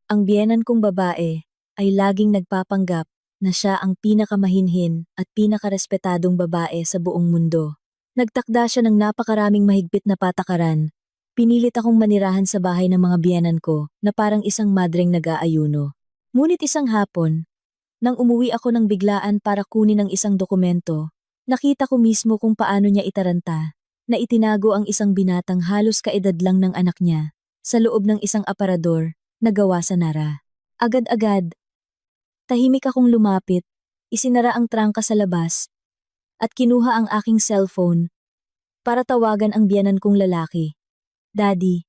Ang biyenan kong babae ay laging nagpapanggap na siya ang pinakamahinhin at pinakarespetadong babae sa buong mundo. Nagtakda siya ng napakaraming mahigpit na patakaran. Pinilit akong manirahan sa bahay ng mga biyenan ko na parang isang madreng nag-aayuno. Ngunit isang hapon, nang umuwi ako ng biglaan para kunin ang isang dokumento, nakita ko mismo kung paano niya itaranta na itinago ang isang binatang halos kaedad lang ng anak niya sa loob ng isang aparador na gawa sa Nara. Agad-agad, tahimik akong lumapit, isinara ang trangka sa labas, at kinuha ang aking cellphone para tawagan ang biyenan kong lalaki. Daddy,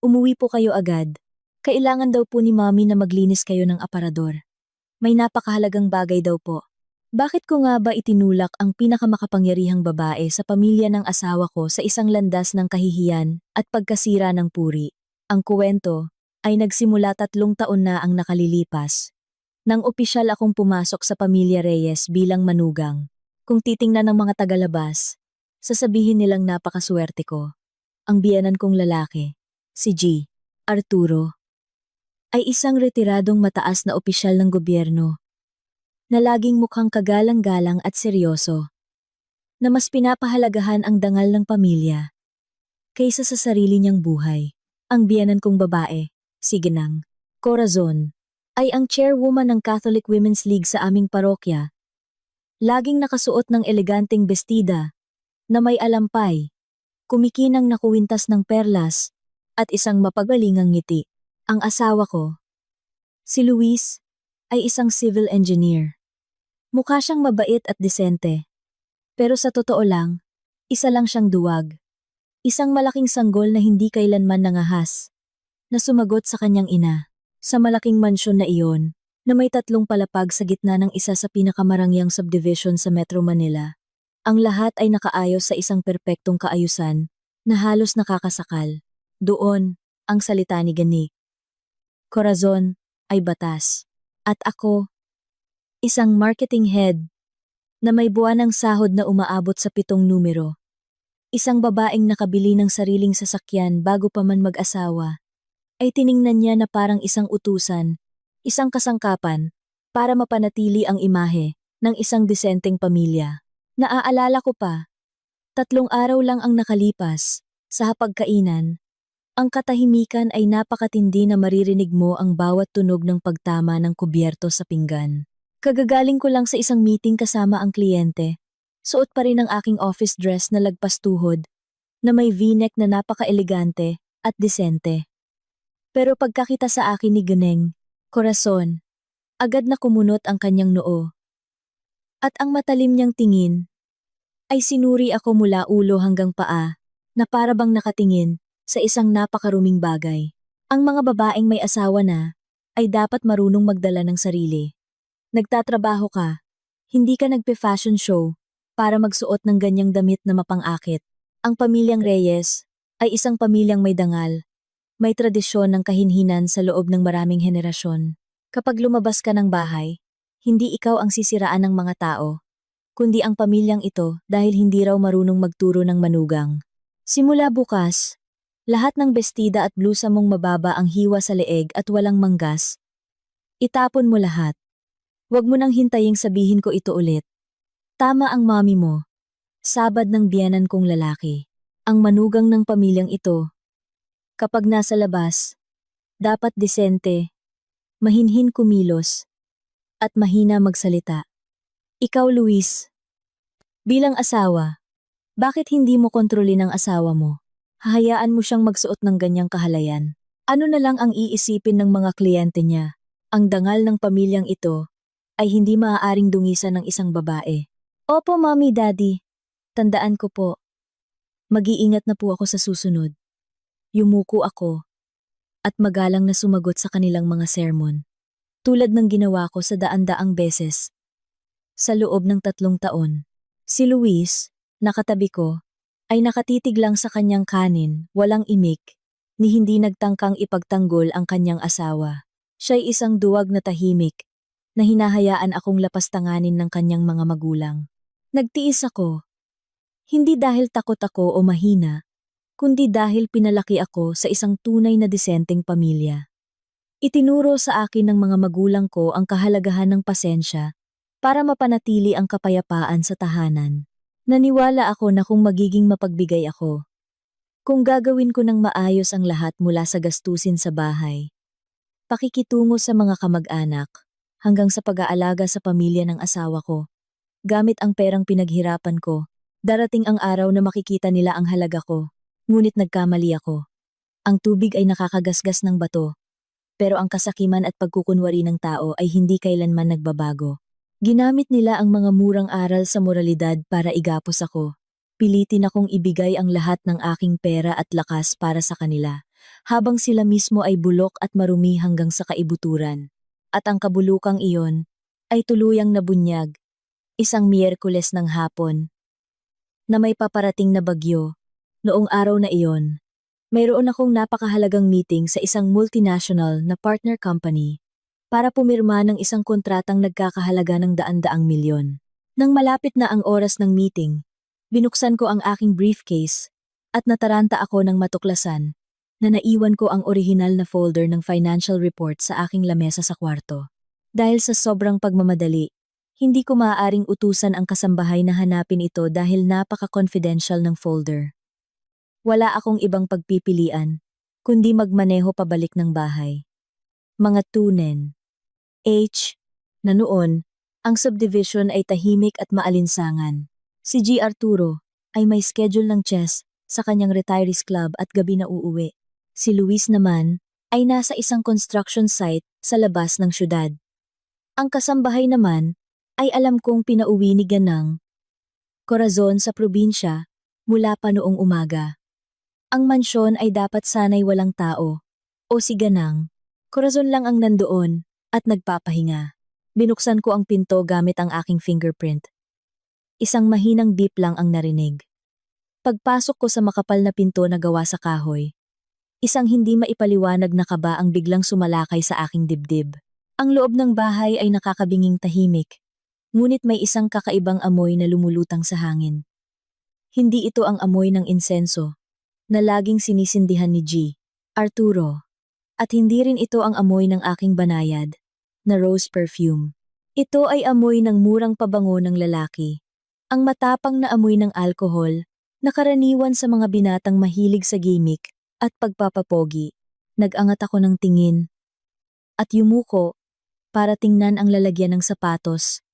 umuwi po kayo agad. Kailangan daw po ni Mommy na maglinis kayo ng aparador. May napakahalagang bagay daw po. Bakit ko nga ba itinulak ang pinakamakapangyarihang babae sa pamilya ng asawa ko sa isang landas ng kahihiyan at pagkasira ng puri? Ang kuwento ay nagsimula 3 taon na ang nakalilipas. Nang opisyal akong pumasok sa pamilya Reyes bilang manugang. Kung titingnan ng mga tagalabas, sasabihin nilang napakaswerte ko. Ang biyenan kong lalaki, si G. Arturo, ay isang retiradong mataas na opisyal ng gobyerno na laging mukhang kagalang-galang at seryoso, na mas pinapahalagahan ang dangal ng pamilya kaysa sa sarili niyang buhay. Ang biyenan kong babae, si Ginang Corazon, ay ang chairwoman ng Catholic Women's League sa aming parokya. Laging nakasuot ng eleganteng bestida na may alampay, kumikinang na kuwintas ng perlas, at isang mapagalingang ngiti. Ang asawa ko, si Luis, ay isang civil engineer. Mukha siyang mabait at disente. Pero sa totoo lang, isa lang siyang duwag. Isang malaking sanggol na hindi kailanman nangahas, na sumagot sa kanyang ina. Sa malaking mansyon na iyon, na may 3 palapag sa gitna ng isa sa pinakamarangyang subdivision sa Metro Manila. Ang lahat ay nakaayos sa isang perpektong kaayusan, na halos nakakasakal. Doon, ang salita ni Gani Corazon ay batas. At ako, isang marketing head na may buwanang sahod na umaabot sa 7 numero. Isang babaeng nakabili ng sariling sasakyan bago pa man mag-asawa, ay tiningnan niya na parang isang utusan, isang kasangkapan, para mapanatili ang imahe ng isang disenteng pamilya. Naaalala ko pa, 3 araw lang ang nakalipas, sa hapagkainan, ang katahimikan ay napakatindi na maririnig mo ang bawat tunog ng pagtama ng kubyerto sa pinggan. Kagagaling ko lang sa isang meeting kasama ang kliyente. Suot pa rin ang aking office dress na lagpas tuhod, na may v-neck na napaka-elegante at disente. Pero pagkakita sa akin ni Gineng Corazon, agad na kumunot ang kanyang noo. At ang matalim niyang tingin ay sinuri ako mula ulo hanggang paa, na para bang nakatingin sa isang napakaruming bagay. Ang mga babaeng may asawa na ay dapat marunong magdala ng sarili. Nagtatrabaho ka, hindi ka nagpe-fashion show para magsuot ng ganyang damit na mapang-akit. Ang pamilyang Reyes ay isang pamilyang may dangal, may tradisyon ng kahinhinan sa loob ng maraming henerasyon. Kapag lumabas ka ng bahay, hindi ikaw ang sisiraan ng mga tao, kundi ang pamilyang ito dahil hindi raw marunong magturo ng manugang. Simula bukas, lahat ng bestida at blusa mong mababa ang hiwa sa leeg at walang manggas. Itapon mo lahat. Huwag mo nang hintaying sabihin ko ito ulit. Tama ang mommy mo. Sabad ng biyenan kong lalaki. Ang manugang ng pamilyang ito. Kapag nasa labas, dapat disente, mahinhin kumilos, at mahina magsalita. Ikaw, Luis, bilang asawa, bakit hindi mo kontrolin ang asawa mo? Hahayaan mo siyang magsuot ng ganyang kahalayan. Ano na lang ang iisipin ng mga kliyente niya? Ang dangal ng pamilyang ito ay hindi maaaring dungisan ng isang babae. Opo, Mommy, Daddy. Tandaan ko po. Mag-iingat na po ako sa susunod. Yumuko ako at magalang na sumagot sa kanilang mga sermon. Tulad ng ginawa ko sa daan-daang beses. Sa loob ng 3 taon, si Luis, nakatabi ko, ay nakatitig lang sa kanyang kanin, walang imik, ni hindi nagtangkang ipagtanggol ang kanyang asawa. Siya'y isang duwag na tahimik, na hinahayaan akong lapastanganin ng kanyang mga magulang. Nagtiis ako, hindi dahil takot ako o mahina, kundi dahil pinalaki ako sa isang tunay na disenteng pamilya. Itinuro sa akin ng mga magulang ko ang kahalagahan ng pasensya para mapanatili ang kapayapaan sa tahanan. Naniwala ako na kung magiging mapagbigay ako, kung gagawin ko ng maayos ang lahat mula sa gastusin sa bahay, pakikitungo sa mga kamag-anak, hanggang sa pag-aalaga sa pamilya ng asawa ko, gamit ang perang pinaghirapan ko, darating ang araw na makikita nila ang halaga ko. Ngunit nagkamali ako. Ang tubig ay nakakagasgas ng bato, pero ang kasakiman at pagkukunwari ng tao ay hindi kailanman nagbabago. Ginamit nila ang mga murang aral sa moralidad para igapos ako. Pilitin akong ibigay ang lahat ng aking pera at lakas para sa kanila, habang sila mismo ay bulok at marumi hanggang sa kaibuturan. At ang kabulukang iyon ay tuluyang nabunyag, isang Miyerkules ng hapon, na may paparating na bagyo. Noong araw na iyon, mayroon akong napakahalagang meeting sa isang multinational na partner company para pumirma ng isang kontratang nagkakahalaga ng daan-daang milyon. Nang malapit na ang oras ng meeting, binuksan ko ang aking briefcase at nataranta ako ng matuklasan na naiwan ko ang orihinal na folder ng financial report sa aking lamesa sa kwarto. Dahil sa sobrang pagmamadali, hindi ko maaaring utusan ang kasambahay na hanapin ito dahil napaka-confidential ng folder. Wala akong ibang pagpipilian, kundi magmaneho pabalik ng bahay. Mga tunen. H. Na noon, ang subdivision ay tahimik at maalinsangan. Si G. Arturo ay may schedule ng chess sa kanyang retirees club at gabi na uuwi. Si Luis naman ay nasa isang construction site sa labas ng syudad. Ang kasambahay naman ay alam kong pinauwi ni Ganang Corazon sa probinsya mula pa noong umaga. Ang mansyon ay dapat sanay walang tao, o si Ganang Corazon lang ang nandoon at nagpapahinga. Binuksan ko ang pinto gamit ang aking fingerprint. Isang mahinang beep lang ang narinig. Pagpasok ko sa makapal na pinto na gawa sa kahoy, isang hindi maipaliwanag na kaba ang biglang sumalakay sa aking dibdib. Ang loob ng bahay ay nakakabinging tahimik, ngunit may isang kakaibang amoy na lumulutang sa hangin. Hindi ito ang amoy ng insenso na laging sinisindihan ni G. Arturo. At hindi rin ito ang amoy ng aking banayad na rose perfume. Ito ay amoy ng murang pabango ng lalaki. Ang matapang na amoy ng alkohol na karaniwan sa mga binatang mahilig sa gimmick at pagpapapogi. Nag-angat ako ng tingin at yumuko para tingnan ang lalagyan ng sapatos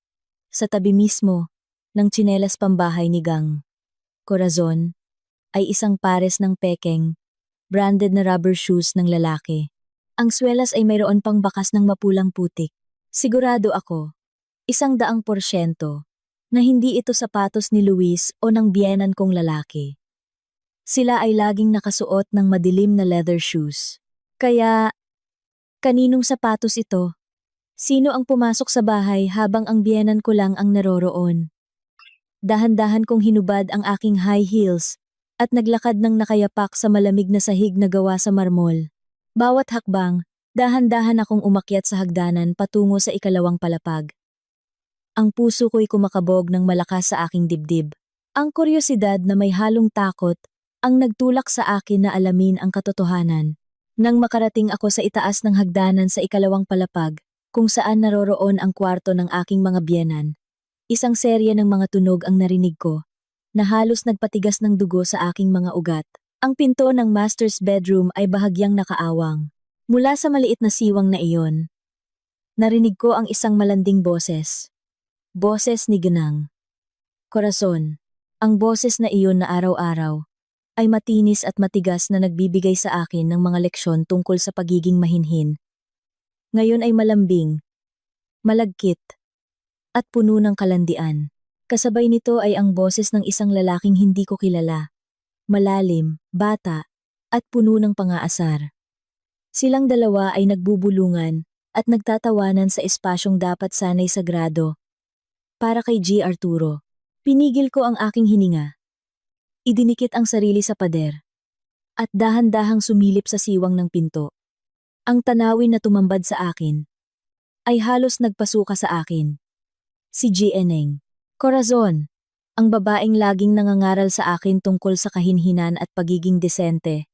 sa tabi mismo ng tsinelas pambahay ni Gang Corazon ay isang pares ng pekeng, branded na rubber shoes ng lalaki. Ang swelas ay mayroon pang bakas ng mapulang putik. Sigurado ako, 100% na hindi ito sapatos ni Luis o ng biyenan kong lalaki. Sila ay laging nakasuot ng madilim na leather shoes. Kaya, kaninong sapatos ito? Sino ang pumasok sa bahay habang ang biyenan ko lang ang naroroon? Dahan-dahan kong hinubad ang aking high heels at naglakad ng nakayapak sa malamig na sahig na gawa sa marmol. Bawat hakbang, dahan-dahan akong umakyat sa hagdanan patungo sa ikalawang palapag. Ang puso ko'y kumakabog ng malakas sa aking dibdib. Ang kuryosidad na may halong takot ang nagtulak sa akin na alamin ang katotohanan. Nang makarating ako sa itaas ng hagdanan sa ikalawang palapag, kung saan naroroon ang kwarto ng aking mga biyenan, isang serye ng mga tunog ang narinig ko na halos nagpatigas ng dugo sa aking mga ugat. Ang pinto ng master's bedroom ay bahagyang nakaawang. Mula sa maliit na siwang na iyon, narinig ko ang isang malanding boses. Boses ni Ganang Corazon. Ang boses na iyon na araw-araw ay matinis at matigas na nagbibigay sa akin ng mga leksyon tungkol sa pagiging mahinhin. Ngayon ay malambing, malagkit, at puno ng kalandian. Kasabay nito ay ang boses ng isang lalaking hindi ko kilala. Malalim, bata, at puno ng pang-aasar. Silang dalawa ay nagbubulungan at nagtatawanan sa espasyong dapat sanay sagrado. Para kay G. Arturo, pinigil ko ang aking hininga. Idinikit ang sarili sa pader at dahan-dahang sumilip sa siwang ng pinto. Ang tanawin na tumambad sa akin ay halos nagpasuka sa akin. Si G. Corazon, ang babaeng laging nangangaral sa akin tungkol sa kahinhinan at pagiging desente.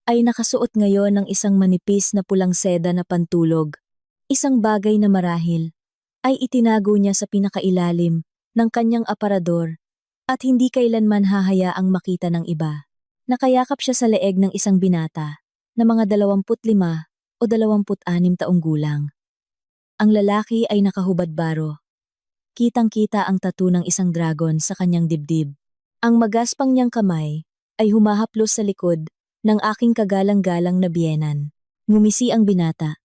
ay nakasuot ngayon ng isang manipis na pulang seda na pantulog. Isang bagay na marahil ay itinago niya sa pinakailalim ng kanyang aparador at hindi kailanman hahayaang makita ng iba. Nakayakap siya sa leeg ng isang binata na mga 25 o 26 taong gulang. Ang lalaki ay nakahubad baro. Kitang-kita ang tattoo ng isang dragon sa kanyang dibdib. Ang magaspang niyang kamay ay humahaplos sa likod ng aking kagalang-galang na biyenan. Ngumisi ang binata.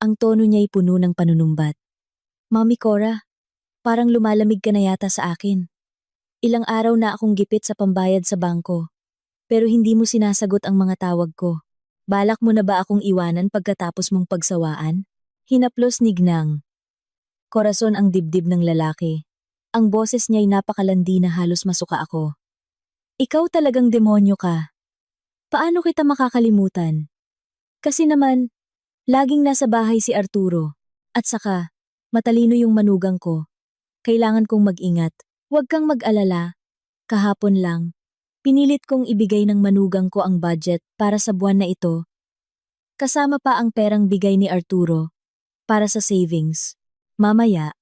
Ang tono niya'y puno ng panunumbat. Mami Cora, parang lumalamig ka na yata sa akin. Ilang araw na akong gipit sa pambayad sa bangko. Pero hindi mo sinasagot ang mga tawag ko. Balak mo na ba akong iwanan pagkatapos mong pagsawaan? Hinaplos ni Gnang. Korason ang dibdib ng lalaki. Ang boses niya'y napakalandi na halos masuka ako. Ikaw talagang demonyo ka. Paano kita makakalimutan? Kasi naman, laging nasa bahay si Arturo. At saka, matalino yung manugang ko. Kailangan kong mag-ingat. Huwag kang mag-alala. Kahapon lang, pinilit kong ibigay ng manugang ko ang budget para sa buwan na ito. Kasama pa ang perang bigay ni Arturo para sa savings. Mamaya,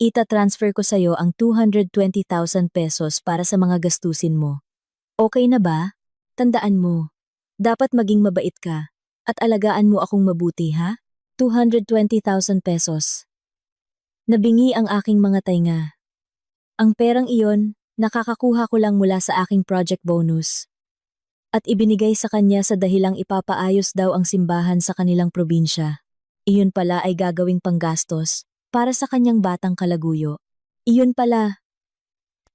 ita-transfer ko sa'yo ang 220,000 pesos para sa mga gastusin mo. Okay na ba? Tandaan mo, dapat maging mabait ka at alagaan mo akong mabuti ha? 220,000 pesos. Nabingi ang aking mga tainga. Ang perang iyon, nakakakuha ko lang mula sa aking project bonus. At ibinigay sa kanya sa dahilang ipapaayos daw ang simbahan sa kanilang probinsya. Iyon pala ay gagawing panggastos para sa kanyang batang kalaguyo. Iyon pala,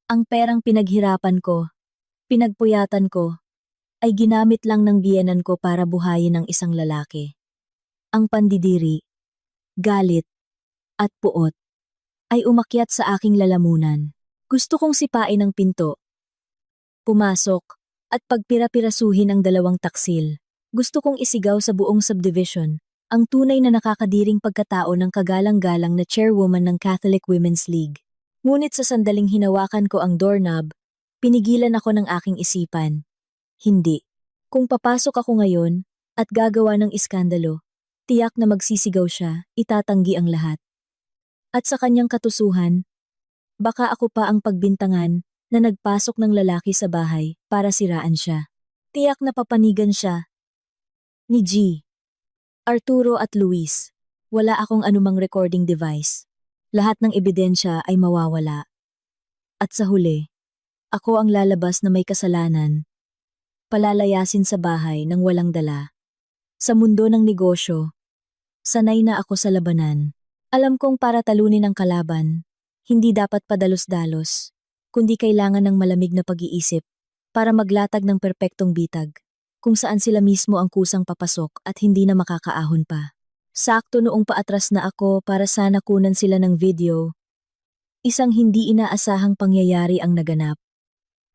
ang perang pinaghirapan ko, pinagpuyatan ko, ay ginamit lang ng biyenan ko para buhayin ang isang lalaki. Ang pandidiri, galit, at puot ay umakyat sa aking lalamunan. Gusto kong sipain ang pinto. Pumasok at pagpira-pirasuhin ang 2 taksil. Gusto kong isigaw sa buong subdivision ang tunay na nakakadiring pagkatao ng kagalang-galang na chairwoman ng Catholic Women's League. Ngunit sa sandaling hinawakan ko ang doorknob, pinigilan ako ng aking isipan. Hindi. Kung papasok ako ngayon at gagawa ng iskandalo, tiyak na magsisigaw siya, itatanggi ang lahat. At sa kanyang katusuhan, baka ako pa ang pagbintangan na nagpasok ng lalaki sa bahay para siraan siya. Tiyak na papanigan siya. Ni G, Arturo at Luis, wala akong anumang recording device. Lahat ng ebidensya ay mawawala. At sa huli, ako ang lalabas na may kasalanan. Palalayasin sa bahay ng walang dala. Sa mundo ng negosyo, sanay na ako sa labanan. Alam kong para talunin ang kalaban, hindi dapat padalos-dalos, kundi kailangan ng malamig na pag-iisip para maglatag ng perpektong bitag, kung saan sila mismo ang kusang papasok at hindi na makakaahon pa. Sakto noong paatras na ako para sana kunan sila ng video, isang hindi inaasahang pangyayari ang naganap.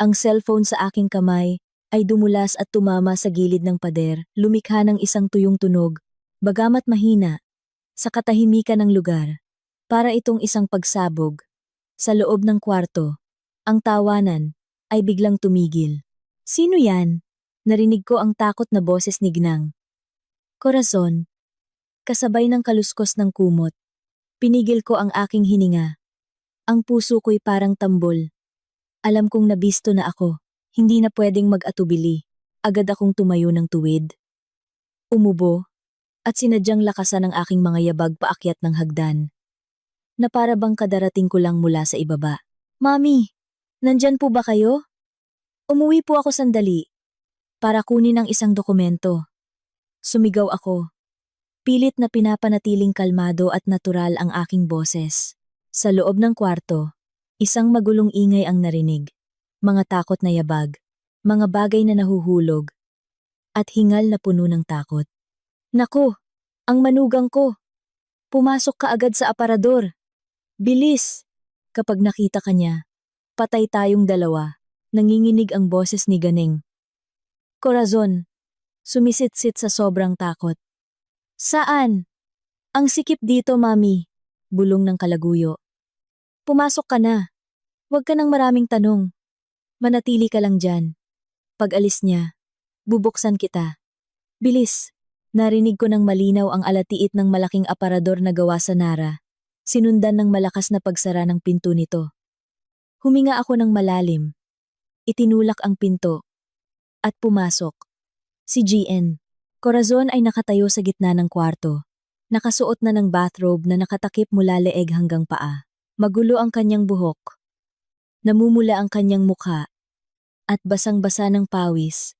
Ang cellphone sa aking kamay ay dumulas at tumama sa gilid ng pader, lumikha ng isang tuyong tunog, bagamat mahina, sa katahimikan ng lugar. Para itong isang pagsabog. Sa loob ng kwarto, ang tawanan ay biglang tumigil. Sino yan? Narinig ko ang takot na boses ni Gnang. Corazon. Kasabay ng kaluskos ng kumot. Pinigil ko ang aking hininga. Ang puso ko'y parang tambol. Alam kong nabisto na ako. Hindi na pwedeng mag-atubili. Agad akong tumayo ng tuwid. Umubo, at sinadyang lakasan ang aking mga yabag paakyat ng hagdan. Na para bang kadarating ko lang mula sa ibaba. Mami, nandyan po ba kayo? Umuwi po ako sandali. Para kunin ang isang dokumento. Sumigaw ako. Pilit na pinapanatiling kalmado at natural ang aking boses. Sa loob ng kwarto, isang magulong ingay ang narinig. Mga takot na yabag, mga bagay na nahuhulog, at hingal na puno ng takot. Naku, ang manugang ko! Pumasok ka agad sa aparador. Bilis! Kapag nakita ka niya, patay tayong dalawa, nanginginig ang boses ni Ganing. Corazon, sumisitsit sa sobrang takot. Saan? Ang sikip dito, Mami, bulong ng kalaguyo. Pumasok ka na. Huwag ka ng maraming tanong. Manatili ka lang dyan. Pag alis niya, bubuksan kita. Bilis! Narinig ko ng malinaw ang alatiit ng malaking aparador na gawa sa Nara. Sinundan ng malakas na pagsara ng pinto nito. Huminga ako ng malalim. Itinulak ang pinto. At pumasok. Si GN. Corazon ay nakatayo sa gitna ng kwarto. Nakasuot na ng bathrobe na nakatakip mula leeg hanggang paa. Magulo ang kanyang buhok. Namumula ang kanyang mukha. At basang-basa ng pawis.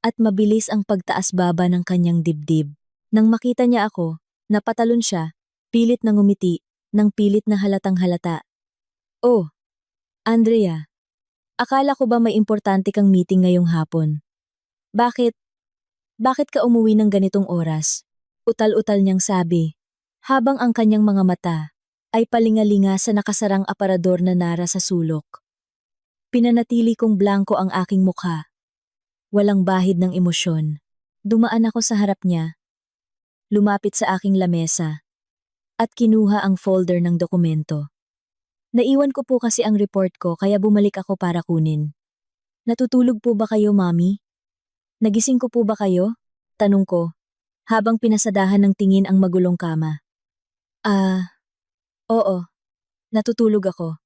At mabilis ang pagtaas-baba ng kanyang dibdib. Nang makita niya ako, napatalon siya, pilit na ngumiti, nang pilit na halatang halata. Oh, Andrea, akala ko ba may importante kang meeting ngayong hapon? Bakit? Bakit ka umuwi ng ganitong oras? Utal-utal niyang sabi, habang ang kanyang mga mata ay palingalinga sa nakasarang aparador na Nara sa sulok. Pinanatili kong blanko ang aking mukha. Walang bahid ng emosyon. Dumaan ako sa harap niya. Lumapit sa aking lamesa. At kinuha ang folder ng dokumento. Naiwan ko po kasi ang report ko kaya bumalik ako para kunin. Natutulog po ba kayo, Mami? Nagising ko po ba kayo? Tanong ko, habang pinasadahan ng tingin ang magulong kama. Oo. Natutulog ako.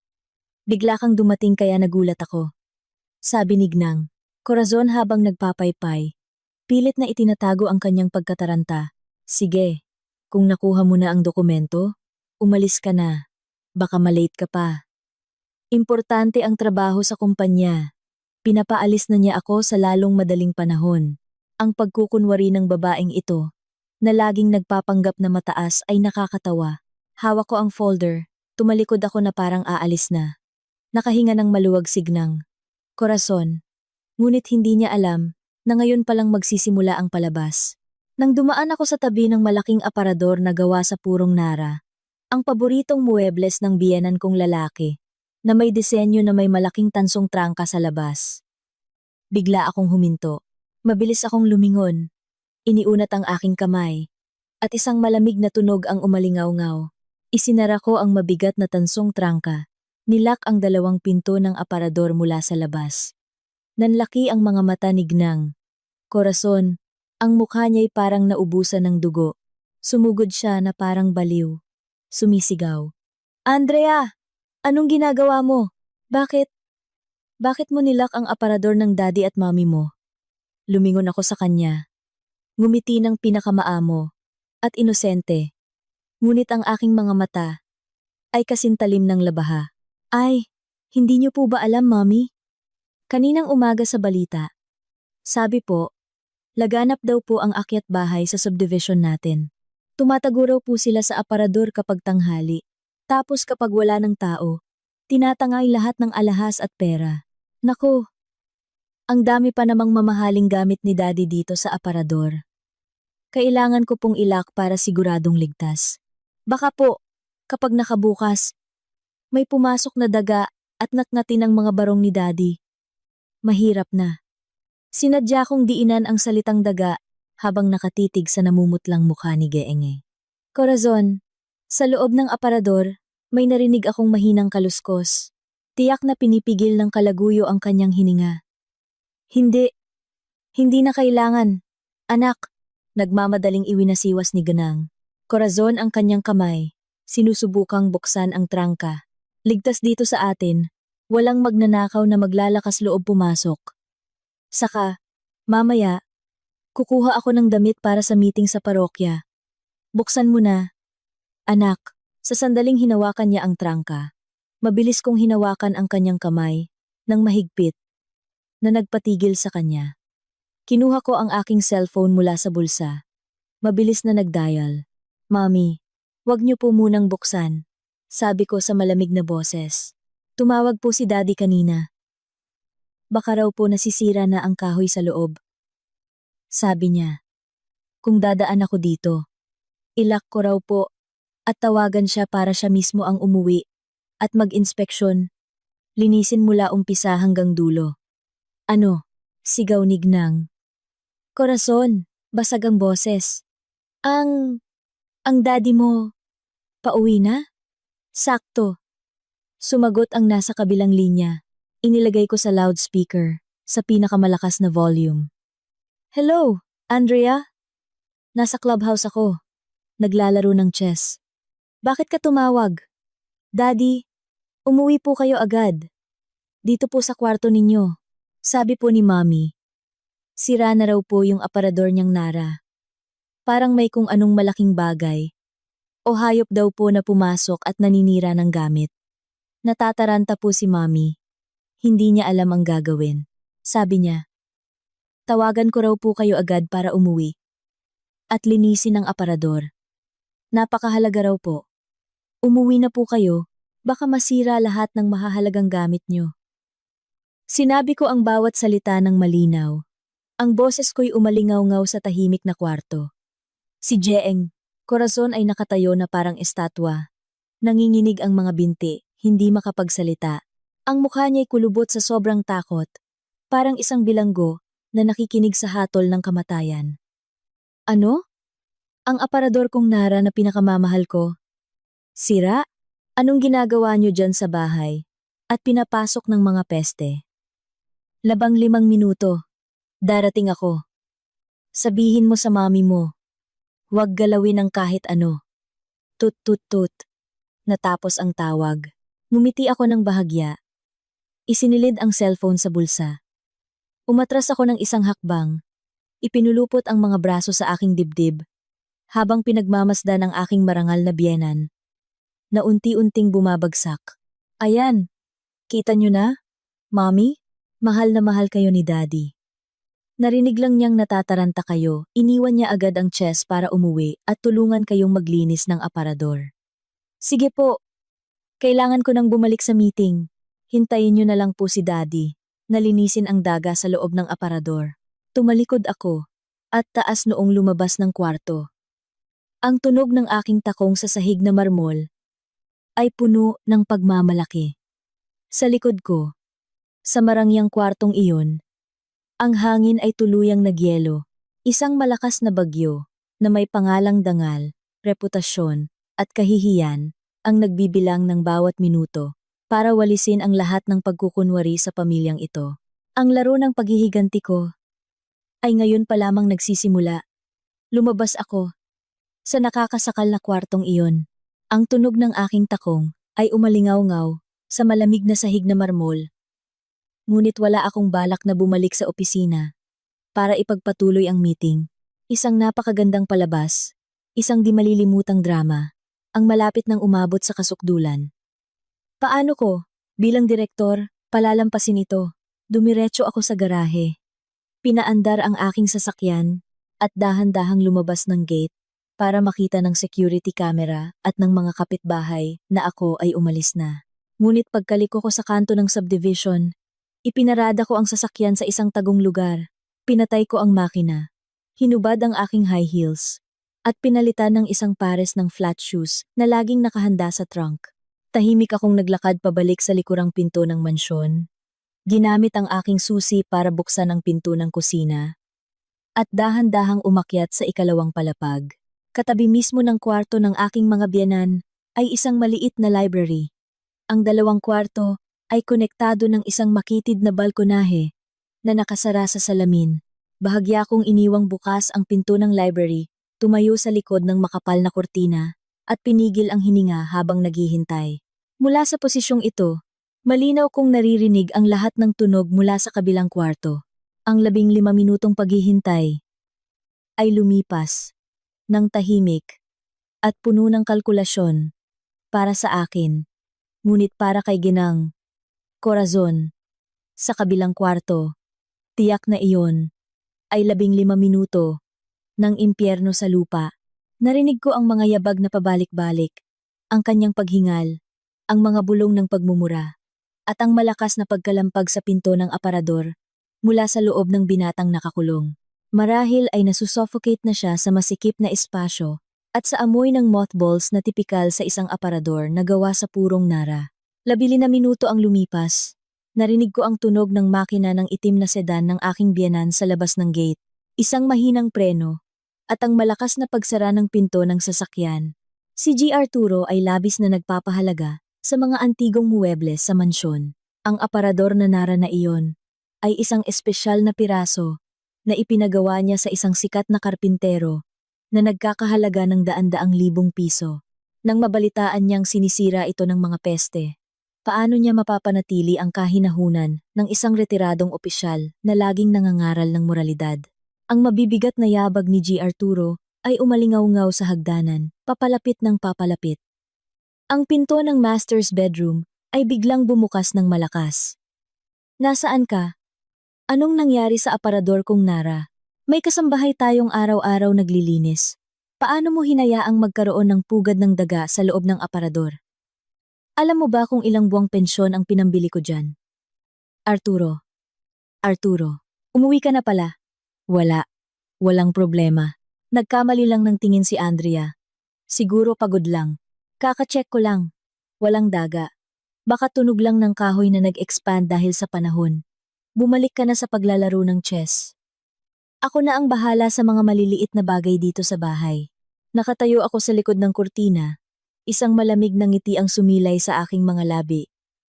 Bigla kang dumating kaya nagulat ako. Sabi ni Gnang. Corazon habang nagpapaypay. Pilit na itinatago ang kanyang pagkataranta. Sige, kung nakuha mo na ang dokumento, umalis ka na. Baka malate ka pa. Importante ang trabaho sa kumpanya. Pinapaalis na niya ako sa lalong madaling panahon. Ang pagkukunwari ng babaeng ito, na laging nagpapanggap na mataas ay nakakatawa. Hawak ko ang folder, tumalikod ako na parang aalis na. Nakahinga ng maluwag si Gnang. Corazon. Ngunit hindi niya alam na ngayon palang magsisimula ang palabas. Nang dumaan ako sa tabi ng malaking aparador na gawa sa purong Nara, ang paboritong muebles ng biyenan kong lalaki, na may disenyo na may malaking tansong trangka sa labas. Bigla akong huminto. Mabilis akong lumingon. Iniunat ang aking kamay, at isang malamig na tunog ang umalingaw-ngaw. Isinara ko ang mabigat na tansong trangka. Nilak ang dalawang pinto ng aparador mula sa labas. Nanlaki ang mga mata ni Gnang. Corazon, ang mukha niya'y parang naubusan ng dugo. Sumugod siya na parang baliw. Sumisigaw. Andrea! Anong ginagawa mo? Bakit? Bakit mo nilak ang aparador ng daddy at mommy mo? Lumingon ako sa kanya. Ngumiti ng pinakamaamo at inosente. Ngunit ang aking mga mata ay kasintalim ng labaha. Ay, hindi niyo po ba alam, mommy? Kaninang umaga sa balita, sabi po, laganap daw po ang akyat bahay sa subdivision natin. Tumatago raw po sila sa aparador kapag tanghali. Tapos kapag wala ng tao, tinatangay lahat ng alahas at pera. Naku, ang dami pa namang mamahaling gamit ni daddy dito sa aparador. Kailangan ko pong ilak para siguradong ligtas. Baka po, kapag nakabukas, may pumasok na daga at natngatin ang mga barong ni daddy. Mahirap na. Sinadya kong diinan ang salitang daga habang nakatitig sa namumutlang mukha ni Geenge. Corazon, sa loob ng aparador, may narinig akong mahinang kaluskos. Tiyak na pinipigil ng kalaguyo ang kanyang hininga. Hindi na kailangan. Anak, nagmamadaling iwinasiwas ni Ganang. Corazon ang kanyang kamay, sinusubukang buksan ang trangka. Ligtas dito sa atin. Walang magnanakaw na maglalakas loob pumasok. Saka, mamaya, kukuha ako ng damit para sa meeting sa parokya. Buksan mo na. Anak, sa sandaling hinawakan niya ang trangka. Mabilis kong hinawakan ang kanyang kamay, nang mahigpit, na nagpatigil sa kanya. Kinuha ko ang aking cellphone mula sa bulsa. Mabilis na nagdial. Mami, wag niyo po munang buksan, sabi ko sa malamig na boses. Tumawag po si daddy kanina. Baka raw po nasisira na ang kahoy sa loob. Sabi niya, kung dadaan ako dito, ilak ko raw po at tawagan siya para siya mismo ang umuwi at mag-inspeksyon. Linisin mula umpisa hanggang dulo. Ano? Sigaw ni Gnang. Corazon, basag ang boses. Ang daddy mo, pauwi na? Sakto. Sumagot ang nasa kabilang linya. Inilagay ko sa loudspeaker, sa pinakamalakas na volume. Hello, Andrea? Nasa clubhouse ako. Naglalaro ng chess. Bakit ka tumawag? Daddy, umuwi po kayo agad. Dito po sa kwarto ninyo. Sabi po ni Mommy. Sira na raw po yung aparador niyang Nara. Parang may kung anong malaking bagay. O hayop daw po na pumasok at naninira ng gamit. Natataranta po si Mommy. Hindi niya alam ang gagawin. Sabi niya, tawagan ko raw po kayo agad para umuwi. At linisin ang aparador. Napakahalaga raw po. Umuwi na po kayo, baka masira lahat ng mahahalagang gamit niyo. Sinabi ko ang bawat salita ng malinaw. Ang boses ko'y umalingaw-ngaw sa tahimik na kwarto. Si Jeeng, Corazon ay nakatayo na parang estatwa. Nanginginig ang mga binti, hindi makapagsalita. Ang mukha niya'y kulubot sa sobrang takot. Parang isang bilanggo na nakikinig sa hatol ng kamatayan. Ano? Ang aparador kong Nara na pinakamamahal ko. Sira? Anong ginagawa niyo dyan sa bahay? At pinapasok ng mga peste. 15 minuto. Darating ako. Sabihin mo sa mami mo. Huwag galawin ang kahit ano. Tut tut tut. Natapos ang tawag. Ngumiti ako ng bahagya. Isinilid ang cellphone sa bulsa. Umatras ako ng isang hakbang. Ipinulupot ang mga braso sa aking dibdib. Habang pinagmamasdan ang aking marangal na biyenan. Na unti-unting bumabagsak. Ayan. Kita niyo na? Mommy? Mahal na mahal kayo ni Daddy. Narinig lang niyang natataranta kayo, iniwan niya agad ang chess para umuwi at tulungan kayong maglinis ng aparador. Sige po. Kailangan ko nang bumalik sa meeting. Hintayin niyo na lang po si Daddy. Nalinisin ang daga sa loob ng aparador. Tumalikod ako at taas noong lumabas ng kwarto. Ang tunog ng aking takong sa sahig na marmol ay puno ng pagmamalaki. Sa likod ko, sa marangyang kwartong iyon, ang hangin ay tuluyang nagyelo, isang malakas na bagyo na may pangalang dangal, reputasyon, at kahihiyan ang nagbibilang ng bawat minuto para walisin ang lahat ng pagkukunwari sa pamilyang ito. Ang laro ng paghihiganti ko ay ngayon pa lamang nagsisimula. Lumabas ako sa nakakasakal na kwartong iyon. Ang tunog ng aking takong ay umalingaw-ngaw sa malamig na sahig na marmol. Ngunit wala akong balak na bumalik sa opisina para ipagpatuloy ang meeting. Isang napakagandang palabas, isang di malilimutang drama, ang malapit ng umabot sa kasukdulan. Paano ko, bilang direktor, palalampasin ito? Dumiretso ako sa garahe. Pinaandar ang aking sasakyan at dahan-dahang lumabas ng gate para makita ng security camera at ng mga kapitbahay na ako ay umalis na. Ngunit pagkaliko ko sa kanto ng subdivision, ipinarada ko ang sasakyan sa isang tagong lugar. Pinatay ko ang makina. Hinubad ang aking high heels. At pinalitan ng isang pares ng flat shoes na laging nakahanda sa trunk. Tahimik akong naglakad pabalik sa likurang pinto ng mansyon. Ginamit ang aking susi para buksan ang pinto ng kusina. At dahan-dahang umakyat sa ikalawang palapag. Katabi mismo ng kwarto ng aking mga biyenan ay isang maliit na library. Ang dalawang kwarto ay konektado ng isang makitid na balkonahe na nakasara sa salamin. Bahagya kong iniwang bukas ang pinto ng library, tumayo sa likod ng makapal na kurtina, at pinigil ang hininga habang naghihintay. Mula sa posisyong ito, malinaw kong naririnig ang lahat ng tunog mula sa kabilang kwarto. Ang 15 minutong paghihintay ay lumipas ng tahimik at puno ng kalkulasyon para sa akin, ngunit para kay Ginang Corazon, sa kabilang kwarto, tiyak na iyon, ay 15 minuto ng impyerno sa lupa. Narinig ko ang mga yabag na pabalik-balik, ang kanyang paghingal, ang mga bulong ng pagmumura, at ang malakas na pagkalampag sa pinto ng aparador mula sa loob ng binatang nakakulong. Marahil ay nasusuffocate na siya sa masikip na espasyo at sa amoy ng mothballs na tipikal sa isang aparador na gawa sa purong Nara. 15 na minuto ang lumipas. Narinig ko ang tunog ng makina ng itim na sedan ng aking biyenan sa labas ng gate. Isang mahinang preno at ang malakas na pagsara ng pinto ng sasakyan. Si G. Arturo ay labis na nagpapahalaga sa mga antigong muebles sa mansyon. Ang aparador na Nara na iyon ay isang espesyal na piraso na ipinagawa niya sa isang sikat na karpintero na nagkakahalaga ng daan-daang libong piso. Nang mabalitaan niyang sinisira ito ng mga peste, paano niya mapapanatili ang kahinahunan ng isang retiradong opisyal na laging nangangaral ng moralidad? Ang mabibigat na yabag ni G. Arturo ay umalingaw-ngaw sa hagdanan, papalapit ng papalapit. Ang pinto ng master's bedroom ay biglang bumukas ng malakas. Nasaan ka? Anong nangyari sa aparador kong Nara? May kasambahay tayong araw-araw naglilinis. Paano mo hinayaang magkaroon ng pugad ng daga sa loob ng aparador? Alam mo ba kung ilang buwang pensyon ang pinambili ko dyan? Arturo. Arturo, umuwi ka na pala. Walang problema. Nagkamali lang ng tingin si Andrea. Siguro pagod lang. Kaka-check ko lang. Walang daga. Baka tunog lang ng kahoy na nag-expand dahil sa panahon. Bumalik ka na sa paglalaro ng chess. Ako na ang bahala sa mga maliliit na bagay dito sa bahay. Nakatayo ako sa likod ng kurtina. Isang malamig na ngiti ang sumilay sa aking mga labi.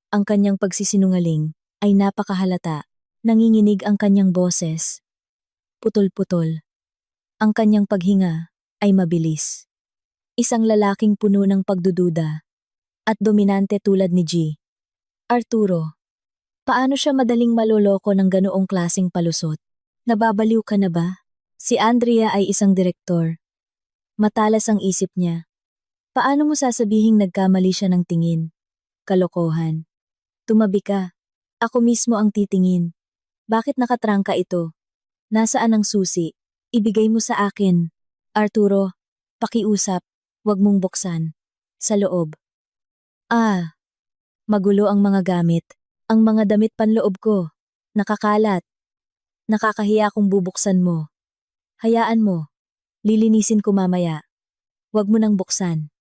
Ang kanyang pagsisinungaling ay napakahalata. Nanginginig ang kanyang boses. Putol-putol. Ang kanyang paghinga ay mabilis. Isang lalaking puno ng pagdududa at dominante tulad ni G. Arturo, paano siya madaling maloloko ng ganoong klaseng palusot? Nababaliw ka na ba? Si Andrea ay isang direktor. Matalas ang isip niya. Paano mo sasabihing nagkamali siya ng tingin? Kalokohan. Tumabi ka. Ako mismo ang titingin. Bakit nakatrangka ito? Nasaan ang susi? Ibigay mo sa akin. Arturo, pakiusap. Huwag mong buksan. Sa loob. Magulo ang mga gamit. Ang mga damit panloob ko. Nakakalat. Nakakahiya kung bubuksan mo. Hayaan mo. Lilinisin ko mamaya. Huwag mo nang buksan.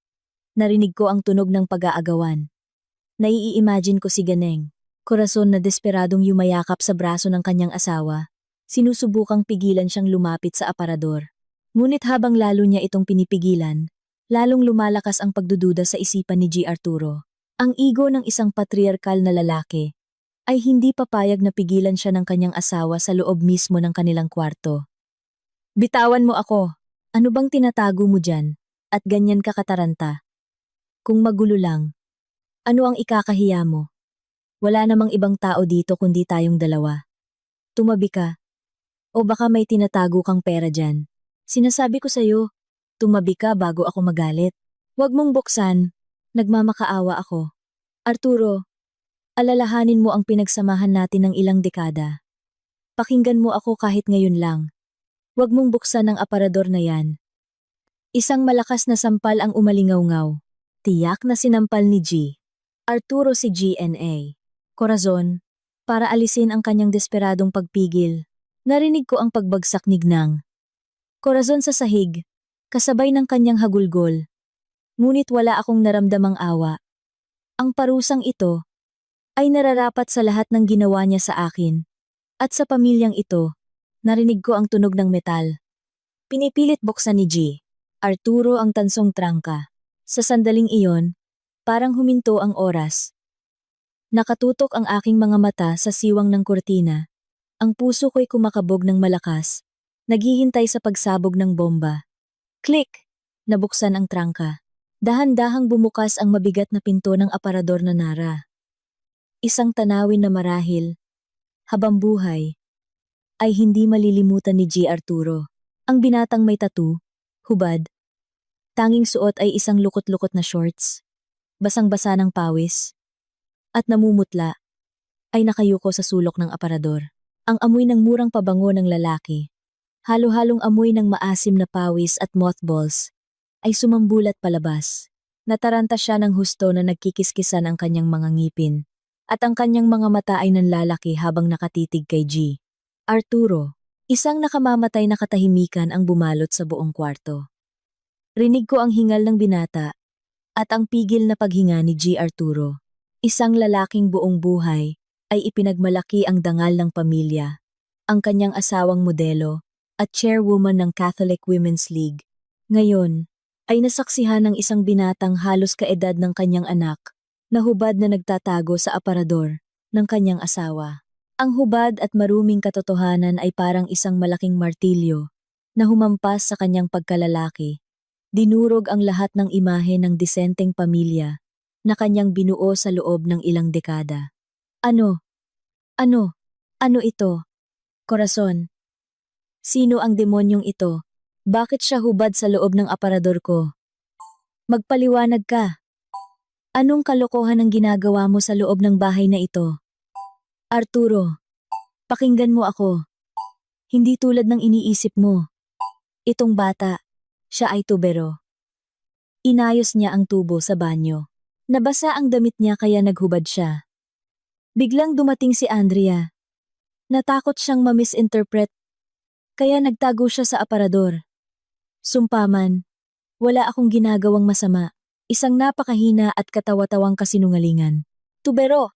Narinig ko ang tunog ng pag-aagawan. Nai-imagine ko si Ganeng. Korason na desperadong yumayakap sa braso ng kanyang asawa. Sinusubukang pigilan siyang lumapit sa aparador. Ngunit habang lalo niya itong pinipigilan, lalong lumalakas ang pagdududa sa isipan ni G. Arturo. Ang ego ng isang patriarkal na lalaki ay hindi papayag na pigilan siya ng kanyang asawa sa loob mismo ng kanilang kwarto. Bitawan mo ako. Ano bang tinatago mo dyan? At ganyan ka kataranta? Kung magulo lang, ano ang ikakahiya mo? Wala namang ibang tao dito kundi tayong dalawa. Tumabi ka. O baka may tinatago kang pera dyan. Sinasabi ko sa'yo, tumabi ka bago ako magalit. Huwag mong buksan. Nagmamakaawa ako. Arturo, alalahanin mo ang pinagsamahan natin ng ilang dekada. Pakinggan mo ako kahit ngayon lang. Huwag mong buksan ang aparador na yan. Isang malakas na sampal ang umalingaw-ngaw. Tiyak na sinampal ni G. Arturo si GNA. Corazon, para alisin ang kanyang desperadong pagpigil. Narinig ko ang pagbagsak ni Gnang. Corazon sa sahig, kasabay ng kanyang hagulgol. Ngunit wala akong naramdamang awa. Ang parusang ito ay nararapat sa lahat ng ginawa niya sa akin. At sa pamilyang ito, narinig ko ang tunog ng metal. Pinipilit buksan ni G. Arturo ang tansong trangka. Sa sandaling iyon, parang huminto ang oras. Nakatutok ang aking mga mata sa siwang ng kurtina. Ang puso ko'y kumakabog ng malakas. Naghihintay sa pagsabog ng bomba. Click! Nabuksan ang trangka. Dahan-dahang bumukas ang mabigat na pinto ng aparador na Nara. Isang tanawin na marahil, habang buhay, ay hindi malilimutan ni G. Arturo. Ang binatang may tattoo, hubad. Tanging suot ay isang lukot-lukot na shorts. Basang-basa ng pawis. At namumutla, ay nakayuko sa sulok ng aparador. Ang amoy ng murang pabango ng lalaki, halo-halong amoy ng maasim na pawis at mothballs, ay sumambulat palabas. Nataranta siya ng husto na nagkikiskisan ang kanyang mga ngipin, at ang kanyang mga mata ay nanlalaki habang nakatitig kay G. Arturo, isang nakamamatay na katahimikan ang bumalot sa buong kwarto. Rinig ko ang hingal ng binata, at ang pigil na paghinga ni G. Arturo. Isang lalaking buong buhay, ay ipinagmalaki ang dangal ng pamilya, ang kanyang asawang modelo, at chairwoman ng Catholic Women's League. Ngayon, ay nasaksihan ng isang binatang halos kaedad ng kanyang anak, na hubad na nagtatago sa aparador ng kanyang asawa. Ang hubad at maruming katotohanan ay parang isang malaking martilyo na humampas sa kanyang pagkalalaki. Dinurog ang lahat ng imahe ng disenteng pamilya na kanyang binuo sa loob ng ilang dekada. Ano? Ano? Ano ito? Korason. Sino ang demonyong ito? Bakit siya hubad sa loob ng aparador ko? Magpaliwanag ka. Anong kalokohan ang ginagawa mo sa loob ng bahay na ito? Arturo, pakinggan mo ako. Hindi tulad ng iniisip mo. Itong bata, siya ay tubero. Inayos niya ang tubo sa banyo. Nabasa ang damit niya kaya naghubad siya. Biglang dumating si Andrea. Natakot siyang ma-misinterpret, kaya nagtago siya sa aparador. Sumpaman, wala akong ginagawang masama. Isang napakahina at katawa-tawang kasinungalingan. Tubero!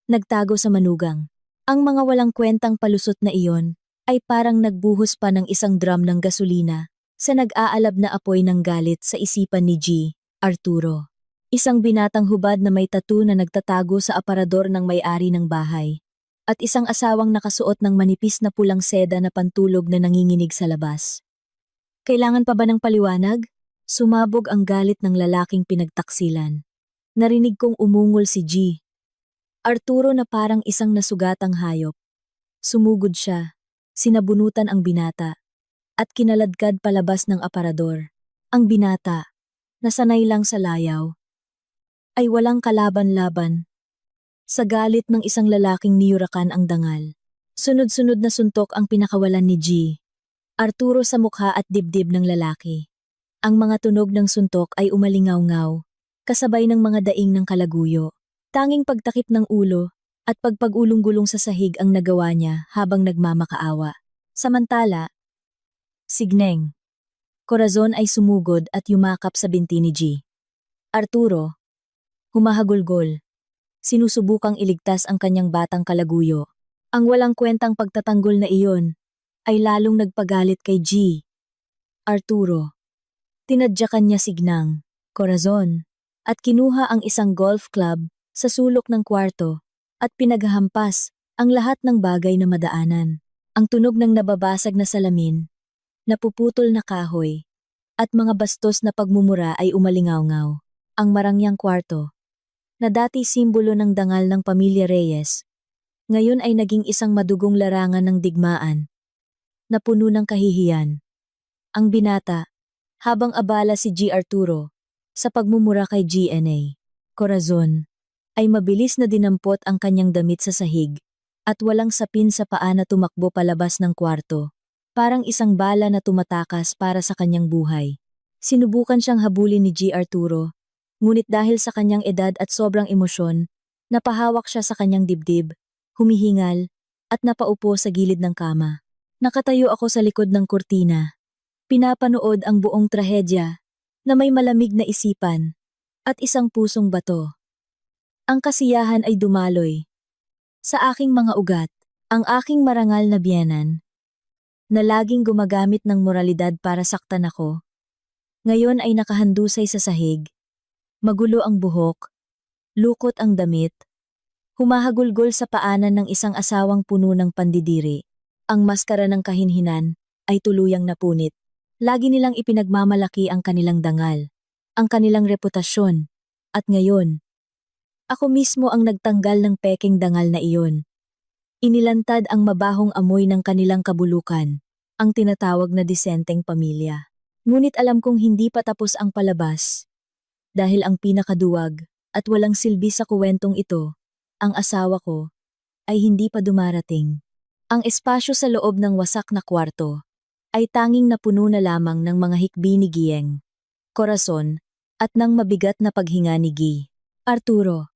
Nagtago sa manugang. Ang mga walang kwentang palusot na iyon ay parang nagbuhos pa ng isang drum ng gasolina sa nag-aalab na apoy ng galit sa isipan ni G. Arturo. Isang binatang hubad na may tattoo na nagtatago sa aparador ng may-ari ng bahay. At isang asawang nakasuot ng manipis na pulang seda na pantulog na nanginginig sa labas. Kailangan pa ba ng paliwanag? Sumabog ang galit ng lalaking pinagtaksilan. Narinig kong umungol si G. Arturo na parang isang nasugatang hayop. Sumugod siya, sinabunutan ang binata, at kinaladkad palabas ng aparador. Ang binata, nasanay lang sa layaw, ay walang kalaban-laban. Sa galit ng isang lalaking niyurakan ang dangal. Sunod-sunod na suntok ang pinakawalan ni G. Arturo sa mukha at dibdib ng lalaki. Ang mga tunog ng suntok ay umalingaw-ngaw, kasabay ng mga daing ng kalaguyo. Tanging pagtakip ng ulo at pagpag-ulong-gulong sa sahig ang nagawa niya habang nagmamakaawa. Samantala, Signeng. Corazon ay sumugod at yumakap sa binti ni G. Arturo, humahagulgol. Sinusubukang iligtas ang kanyang batang kalaguyo. Ang walang kwentang pagtatanggol na iyon ay lalong nagpagalit kay G. Arturo. Tinadyakan niya Signang, Corazon, at kinuha ang isang golf club sa sulok ng kwarto at pinaghahampas ang lahat ng bagay na madaanan. Ang tunog ng nababasag na salamin, napuputol na kahoy, at mga bastos na pagmumura ay umalingaw-ngaw. Ang marangyang kwarto, na dati simbolo ng dangal ng pamilya Reyes, ngayon ay naging isang madugong larangan ng digmaan, na puno ng kahihiyan. Ang binata, habang abala si G. Arturo, sa pagmumura kay GNA, Corazon, ay mabilis na dinampot ang kanyang damit sa sahig, at walang sapin sa paa na tumakbo palabas ng kwarto, parang isang bala na tumatakas para sa kanyang buhay. Sinubukan siyang habulin ni G. Arturo, ngunit dahil sa kanyang edad at sobrang emosyon, napahawak siya sa kanyang dibdib, humihingal, at napaupo sa gilid ng kama. Nakatayo ako sa likod ng kurtina. Pinapanood ang buong trahedya, na may malamig na isipan, at isang pusong bato. Ang kasiyahan ay dumaloy sa aking mga ugat, ang aking marangal na biyenan, na laging gumagamit ng moralidad para saktan ako. Ngayon ay nakahandusay sa sahig, magulo ang buhok, lukot ang damit, humahagulgol sa paanan ng isang asawang puno ng pandidiri. Ang maskara ng kahinhinan ay tuluyang napunit. Lagi nilang ipinagmamalaki ang kanilang dangal, ang kanilang reputasyon, at ngayon, ako mismo ang nagtanggal ng peking dangal na iyon. Inilantad ang mabahong amoy ng kanilang kabulukan, ang tinatawag na disenteng pamilya. Ngunit alam kong hindi pa tapos ang palabas. Dahil ang pinakaduwag at walang silbi sa kuwentong ito, ang asawa ko, ay hindi pa dumarating. Ang espasyo sa loob ng wasak na kwarto ay tanging napuno na lamang ng mga hikbi ni Gieng, Corazon, at ng mabigat na paghinga ni Gi. Arturo.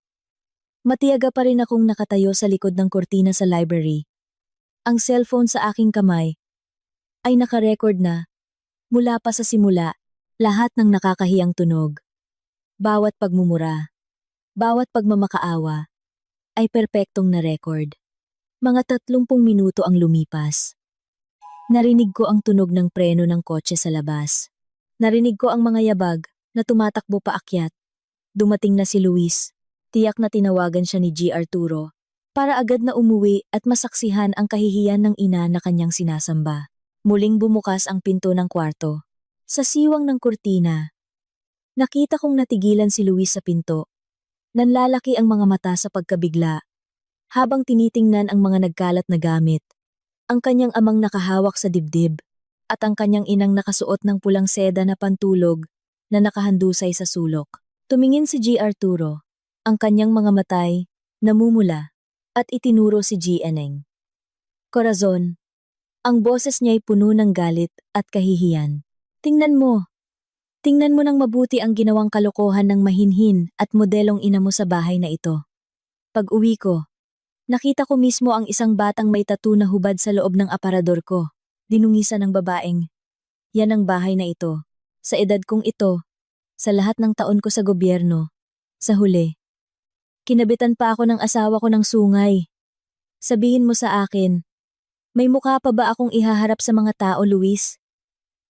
Matiyaga pa rin akong nakatayo sa likod ng kortina sa library. Ang cellphone sa aking kamay ay nakarecord na, mula pa sa simula, lahat ng nakakahiyang tunog. Bawat pagmumura, bawat pagmamakaawa, ay perpektong na-record. Mga 30 minuto ang lumipas. Narinig ko ang tunog ng preno ng kotse sa labas. Narinig ko ang mga yabag na tumatakbo paakyat. Dumating na si Luis. Tiyak na tinawagan siya ni G. Arturo para agad na umuwi at masaksihan ang kahihiyan ng ina na kanyang sinasamba. Muling bumukas ang pinto ng kwarto. Sa siwang ng kurtina, nakita kong natigilan si Luis sa pinto. Nanlalaki ang mga mata sa pagkabigla, habang tinitingnan ang mga nagkalat na gamit. Ang kanyang amang nakahawak sa dibdib, at ang kanyang inang nakasuot ng pulang seda na pantulog na nakahandusay sa sulok. Tumingin si G. Arturo, ang kanyang mga matay, namumula, at itinuro si G. Eneng. Corazon, ang boses niya'y puno ng galit at kahihiyan. Tingnan mo ng mabuti ang ginawang kalokohan ng mahinhin at modelong ina mo sa bahay na ito. Pag-uwi ko, nakita ko mismo ang isang batang may tattoo na hubad sa loob ng aparador ko. Dinungisan ng babaeng, yan ang bahay na ito. Sa edad kong ito, sa lahat ng taon ko sa gobyerno, sa huli, kinabitan pa ako ng asawa ko ng sungay. Sabihin mo sa akin, may mukha pa ba akong ihaharap sa mga tao, Luis?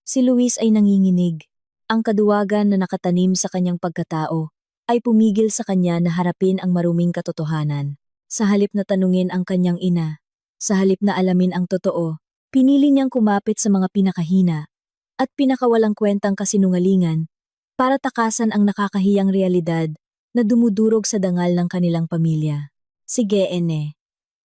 Si Luis ay nanginginig. Ang kaduwagan na nakatanim sa kanyang pagkatao ay pumigil sa kanya na harapin ang maruming katotohanan. Sa halip na tanungin ang kanyang ina, sa halip na alamin ang totoo, pinili niyang kumapit sa mga pinakahina at pinakawalang kwentang kasinungalingan para takasan ang nakakahiyang realidad na dumudurog sa dangal ng kanilang pamilya. Sige, Ene.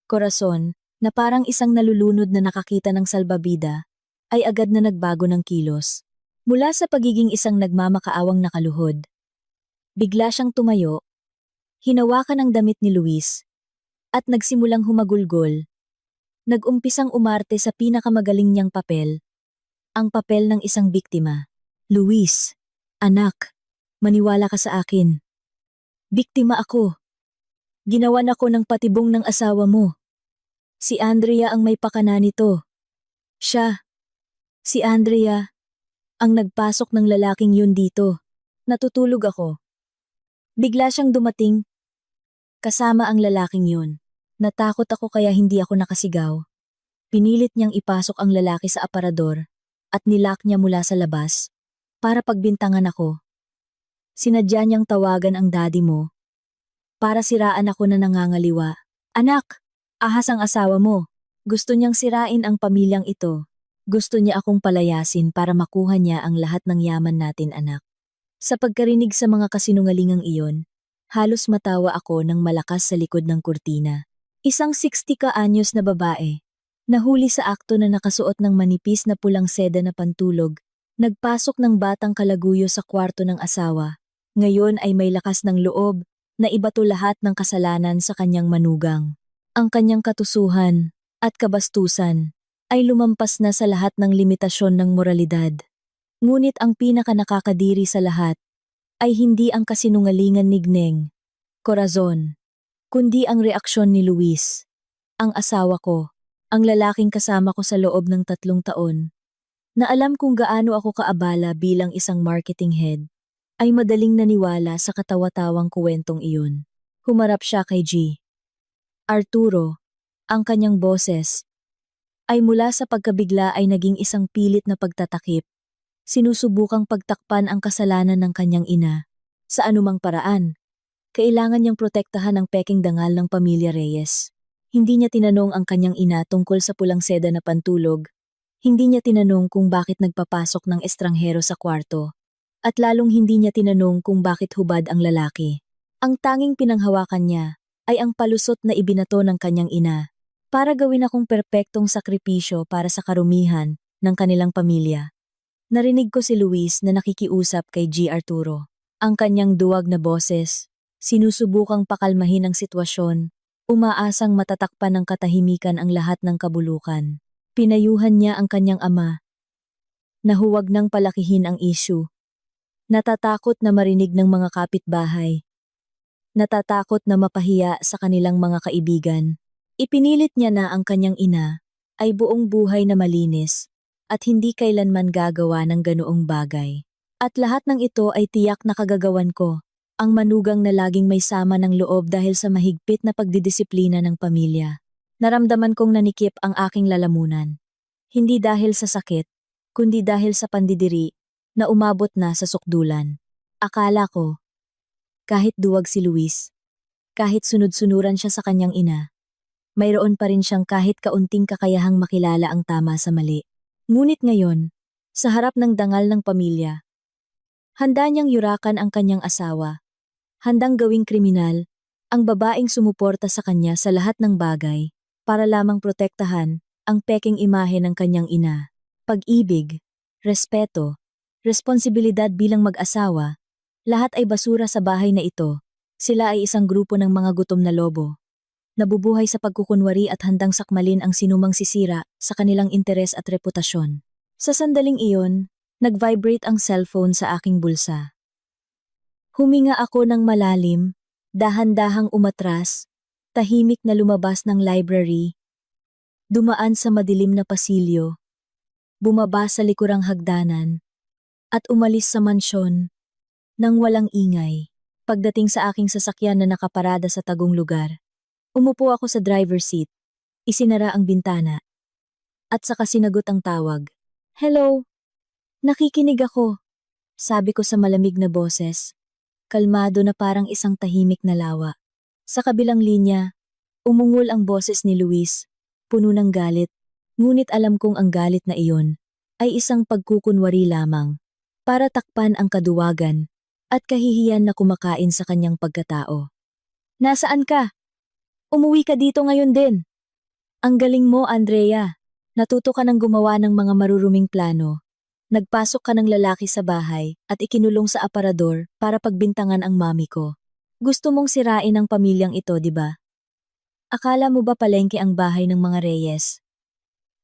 Corazon, na parang isang nalulunod na nakakita ng salbabida, ay agad na nagbago ng kilos. Mula sa pagiging isang nagmamakaawang nakaluhod, bigla siyang tumayo, hinawakan ang damit ni Luis, at nagsimulang humagulgol. Nag-umpisang umarte sa pinakamagaling niyang papel, ang papel ng isang biktima. Luis, anak, maniwala ka sa akin. Biktima ako. Ginawan ako ng patibong ng asawa mo. Si Andrea ang may pakana nito. Siya, si Andrea, ang nagpasok ng lalaking yun dito. Natutulog ako. Bigla siyang dumating, kasama ang lalaking yun. Natakot ako kaya hindi ako nakasigaw. Pinilit niyang ipasok ang lalaki sa aparador at nilock niya mula sa labas para pagbintangan ako. Sinadya niyang tawagan ang daddy mo para siraan ako na nangangaliwa. Anak, ahas ang asawa mo. Gusto niyang sirain ang pamilyang ito. Gusto niya akong palayasin para makuha niya ang lahat ng yaman natin, anak. Sa pagkarinig sa mga kasinungalingang iyon, halos matawa ako ng malakas sa likod ng kurtina. Isang 60 ka-anyos na babae, nahuli sa akto na nakasuot ng manipis na pulang seda na pantulog, nagpasok ng batang kalaguyo sa kwarto ng asawa. Ngayon ay may lakas ng loob na ibato lahat ng kasalanan sa kanyang manugang. Ang kanyang katusuhan at kabastusan ay lumampas na sa lahat ng limitasyon ng moralidad. Ngunit ang pinaka-nakakadiri sa lahat ay hindi ang kasinungalingan ni Gneng, Corazon, kundi ang reaksyon ni Luis, ang asawa ko, ang lalaking kasama ko sa loob ng 3 taon, na alam kung gaano ako kaabala bilang isang marketing head, ay madaling naniwala sa katawa-tawang kuwentong iyon. Humarap siya kay G. Arturo, ang kanyang boses, ay mula sa pagkabigla ay naging isang pilit na pagtatakip. Sinusubukang pagtakpan ang kasalanan ng kanyang ina. Sa anumang paraan, kailangan niyang protektahan ang peking dangal ng pamilya Reyes. Hindi niya tinanong ang kanyang ina tungkol sa pulang seda na pantulog. Hindi niya tinanong kung bakit nagpapasok ng estranghero sa kwarto. At lalong hindi niya tinanong kung bakit hubad ang lalaki. Ang tanging pinanghawakan niya ay ang palusot na ibinato ng kanyang ina para gawin akong perpektong sakripisyo para sa karumihan ng kanilang pamilya. Narinig ko si Luis na nakikiusap kay G. Arturo. Ang kanyang duwag na boses, sinusubukang pakalmahin ang sitwasyon, umaasang matatakpan ng katahimikan ang lahat ng kabulukan. Pinayuhan niya ang kanyang ama na huwag nang palakihin ang issue. Natatakot na marinig ng mga kapitbahay. Natatakot na mapahiya sa kanilang mga kaibigan. Ipinilit niya na ang kanyang ina ay buong buhay na malinis at hindi kailanman gagawa ng ganoong bagay. At lahat ng ito ay tiyak na kagagawan ko, ang manugang na laging may sama ng loob dahil sa mahigpit na pagdidisiplina ng pamilya. Naramdaman kong nanikip ang aking lalamunan. Hindi dahil sa sakit, kundi dahil sa pandidiri na umabot na sa sukdulan. Akala ko, kahit duwag si Luis, kahit sunod-sunuran siya sa kanyang ina, mayroon pa rin siyang kahit kaunting kakayahang makilala ang tama sa mali. Ngunit ngayon, sa harap ng dangal ng pamilya, handa niyang yurakan ang kanyang asawa. Handang gawing kriminal, ang babaeng sumuporta sa kanya sa lahat ng bagay, para lamang protektahan ang peking imahe ng kanyang ina. Pag-ibig, respeto, responsibilidad bilang mag-asawa, lahat ay basura sa bahay na ito. Sila ay isang grupo ng mga gutom na lobo. Nabubuhay sa pagkukunwari at handang sakmalin ang sinumang sisira sa kanilang interes at reputasyon. Sa sandaling iyon, nag-vibrate ang cellphone sa aking bulsa. Huminga ako ng malalim, dahan-dahang umatras, tahimik na lumabas ng library, dumaan sa madilim na pasilyo, bumaba sa likurang hagdanan, at umalis sa mansyon nang walang ingay. Pagdating sa aking sasakyan na nakaparada sa tagong lugar, umupo ako sa driver's seat, isinara ang bintana, at saka sinagot ang tawag. "Hello? Nakikinig ako," sabi ko sa malamig na boses, kalmado na parang isang tahimik na lawa. Sa kabilang linya, umungol ang boses ni Luis, puno ng galit, ngunit alam kong ang galit na iyon ay isang pagkukunwari lamang, para takpan ang kaduwagan at kahihiyan na kumakain sa kanyang pagkatao. "Nasaan ka? Umuwi ka dito ngayon din. Ang galing mo, Andrea. Natuto ka ng gumawa ng mga maruruming plano. Nagpasok ka ng lalaki sa bahay at ikinulong sa aparador para pagbintangan ang mami ko. Gusto mong sirain ang pamilyang ito, di ba? Akala mo ba palengke ang bahay ng mga Reyes?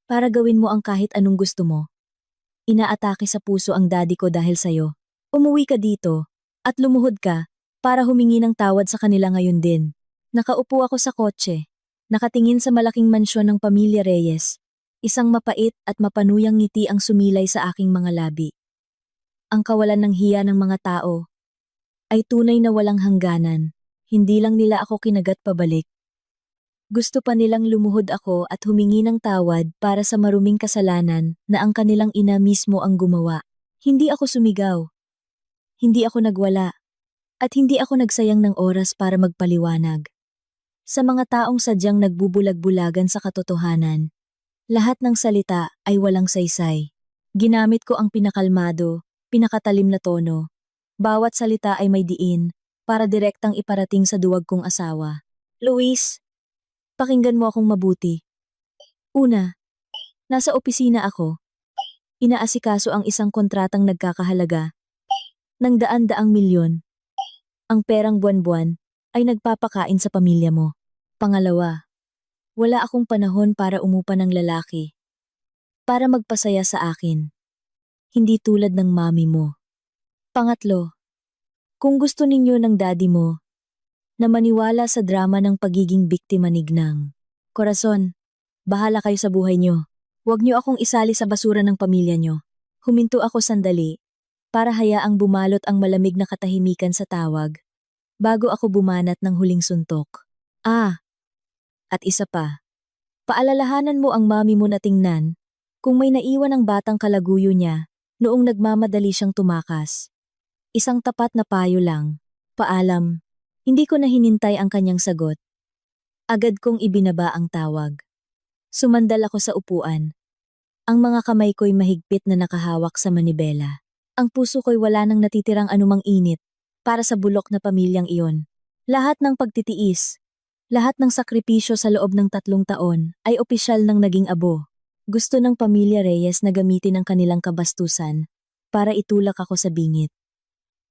Para gawin mo ang kahit anong gusto mo. Inaatake sa puso ang daddy ko dahil sayo. Umuwi ka dito at lumuhod ka para humingi ng tawad sa kanila ngayon din." Nakaupo ako sa kotse, nakatingin sa malaking mansyon ng pamilya Reyes. Isang mapait at mapanuyang ngiti ang sumilay sa aking mga labi. Ang kawalan ng hiya ng mga tao ay tunay na walang hangganan. Hindi lang nila ako kinagat pabalik. Gusto pa nilang lumuhod ako at humingi ng tawad para sa maruming kasalanan na ang kanilang ina mismo ang gumawa. Hindi ako sumigaw. Hindi ako nagwala. At hindi ako nagsayang ng oras para magpaliwanag. Sa mga taong sadyang nagbubulag-bulagan sa katotohanan, lahat ng salita ay walang saysay. Ginamit ko ang pinakalmado, pinakatalim na tono. Bawat salita ay may diin, para direktang iparating sa duwag kong asawa. "Luis, pakinggan mo akong mabuti. Una, nasa opisina ako. Inaasikaso ang isang kontratang nagkakahalaga ng daan-daang milyon. Ang perang buwan-buwan ay nagpapakain sa pamilya mo. Pangalawa, wala akong panahon para umupa ng lalaki. Para magpasaya sa akin. Hindi tulad ng mami mo. Pangatlo, kung gusto ninyo ng daddy mo na maniwala sa drama ng pagiging biktima ni Gnang, Corazon, bahala kayo sa buhay nyo. Huwag nyo akong isali sa basura ng pamilya nyo." Huminto ako sandali para hayaang bumalot ang malamig na katahimikan sa tawag bago ako bumanat ng huling suntok. At isa pa. Paalalahanan mo ang mami mo na tingnan kung may naiwan ang batang kalaguyo niya noong nagmamadali siyang tumakas. Isang tapat na payo lang. Paalam. Hindi ko na hinintay ang kanyang sagot. Agad kong ibinaba ang tawag. Sumandal ako sa upuan. Ang mga kamay ko'y mahigpit na nakahawak sa manibela. Ang puso ko'y wala nang natitirang anumang init para sa bulok na pamilyang iyon. Lahat ng pagtitiis, lahat ng sakripisyo sa loob ng 3 taon ay opisyal nang naging abo. Gusto ng pamilya Reyes na gamitin ang kanilang kabastusan para itulak ako sa bingit.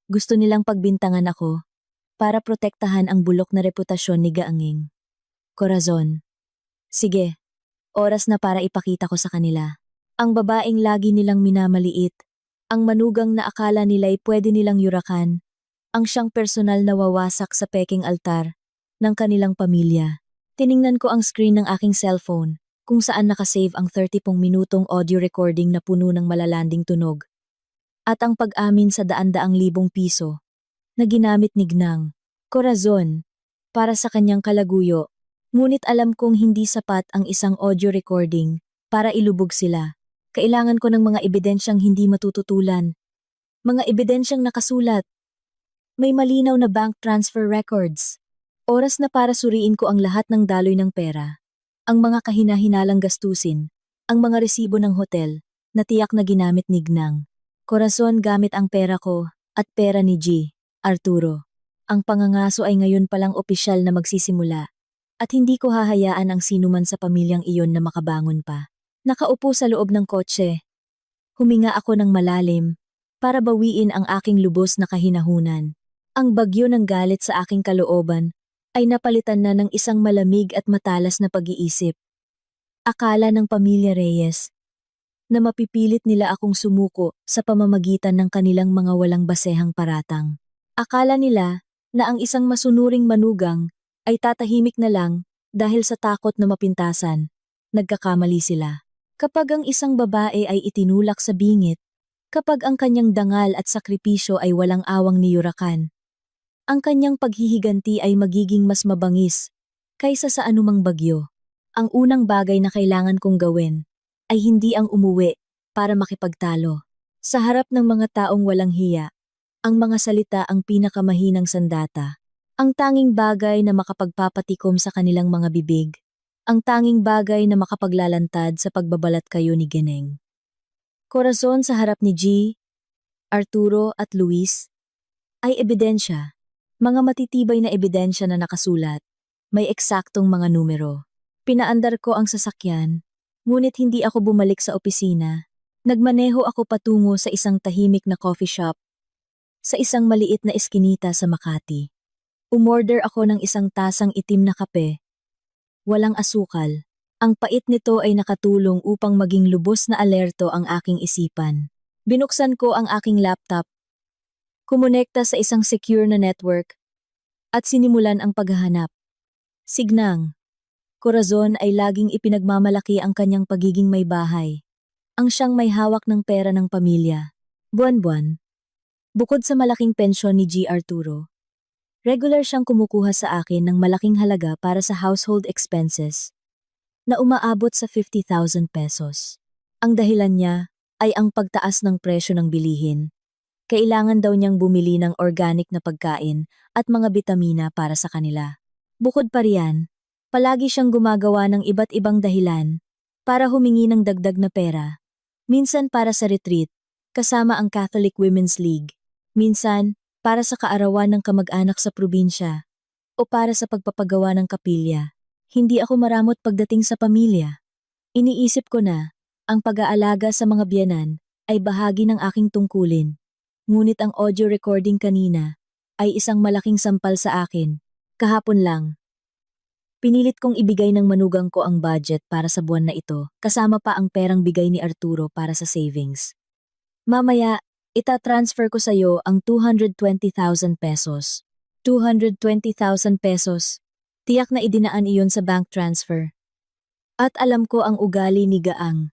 Gusto nilang pagbintangan ako para protektahan ang bulok na reputasyon ni Gaanging. Corazon. Sige, oras na para ipakita ko sa kanila. Ang babaeng lagi nilang minamaliit, ang manugang na akala nila'y pwede nilang yurakan, ang siyang personal na wawasak sa peking altar ng kanilang pamilya. Tiningnan ko ang screen ng aking cellphone kung saan nakasave ang 30 minutong audio recording na puno ng malalanding tunog. At ang pag-amin sa daan-daang libong piso na ginamit ni Gnang, Corazon, para sa kanyang kalaguyo. Ngunit alam kong hindi sapat ang isang audio recording para ilubog sila. Kailangan ko ng mga ebidensyang hindi matututulan. Mga ebidensyang nakasulat. May malinaw na bank transfer records. Oras na para suriin ko ang lahat ng daloy ng pera Ang mga kahinahinalang gastusin, ang mga resibo ng hotel, na tiyak na ginamit ni Gnang. Corazon gamit ang pera ko, at pera ni G, Arturo. Ang pangangaso ay ngayon palang opisyal na magsisimula. At hindi ko hahayaan ang sinuman sa pamilyang iyon na makabangon pa. Nakaupo sa loob ng kotse. Huminga ako ng malalim, para bawiin ang aking lubos na kahinahunan. Ang bagyo ng galit sa aking kalooban ay napalitan na ng isang malamig at matalas na pag-iisip. Akala ng pamilya Reyes na mapipilit nila akong sumuko sa pamamagitan ng kanilang mga walang basehang paratang. Akala nila na ang isang masunuring manugang ay tatahimik na lang dahil sa takot na mapintasan. Nagkakamali sila. Kapag ang isang babae ay itinulak sa bingit, kapag ang kanyang dangal at sakripisyo ay walang awang niyurakan, ang kanyang paghihiganti ay magiging mas mabangis kaysa sa anumang bagyo. Ang unang bagay na kailangan kong gawin ay hindi ang umuwi para makipagtalo. Sa harap ng mga taong walang hiya, ang mga salita ang pinakamahinang sandata. Ang tanging bagay na makapagpapatikom sa kanilang mga bibig. Ang tanging bagay na makapaglalantad sa pagbabalat kayo ni Gineng. Corazon sa harap ni G, Arturo at Luis ay ebidensya. Mga matitibay na ebidensya na nakasulat. May eksaktong mga numero. Pinaandar ko ang sasakyan. Ngunit hindi ako bumalik sa opisina. Nagmaneho ako patungo sa isang tahimik na coffee shop, sa isang maliit na eskinita sa Makati. Umorder ako ng isang tasang itim na kape. Walang asukal. Ang pait nito ay nakatulong upang maging lubos na alerto ang aking isipan. Binuksan ko ang aking laptop, kumonekta sa isang secure na network, at sinimulan ang paghahanap. Signang. Corazon ay laging ipinagmamalaki ang kanyang pagiging may bahay. Ang siyang may hawak ng pera ng pamilya. Buwan-buwan. Bukod sa malaking pensyon ni G. Arturo, regular siyang kumukuha sa akin ng malaking halaga para sa household expenses na umaabot sa 50,000 pesos. Ang dahilan niya ay ang pagtaas ng presyo ng bilihin. Kailangan daw niyang bumili ng organic na pagkain at mga bitamina para sa kanila. Bukod pa riyan, palagi siyang gumagawa ng iba't ibang dahilan para humingi ng dagdag na pera. Minsan para sa retreat, kasama ang Catholic Women's League. Minsan, para sa kaarawan ng kamag-anak sa probinsya. O para sa pagpapagawa ng kapilya. Hindi ako maramot pagdating sa pamilya. Iniisip ko na, ang pag-aalaga sa mga biyanan ay bahagi ng aking tungkulin. Ngunit ang audio recording kanina ay isang malaking sampal sa akin. Kahapon lang. Pinilit kong ibigay ng manugang ko ang budget para sa buwan na ito, kasama pa ang perang bigay ni Arturo para sa savings. Mamaya, ita-transfer ko sa iyo ang 220,000 pesos. 220,000 pesos. Tiyak na idinaan iyon sa bank transfer. At alam ko ang ugali ni Gaang.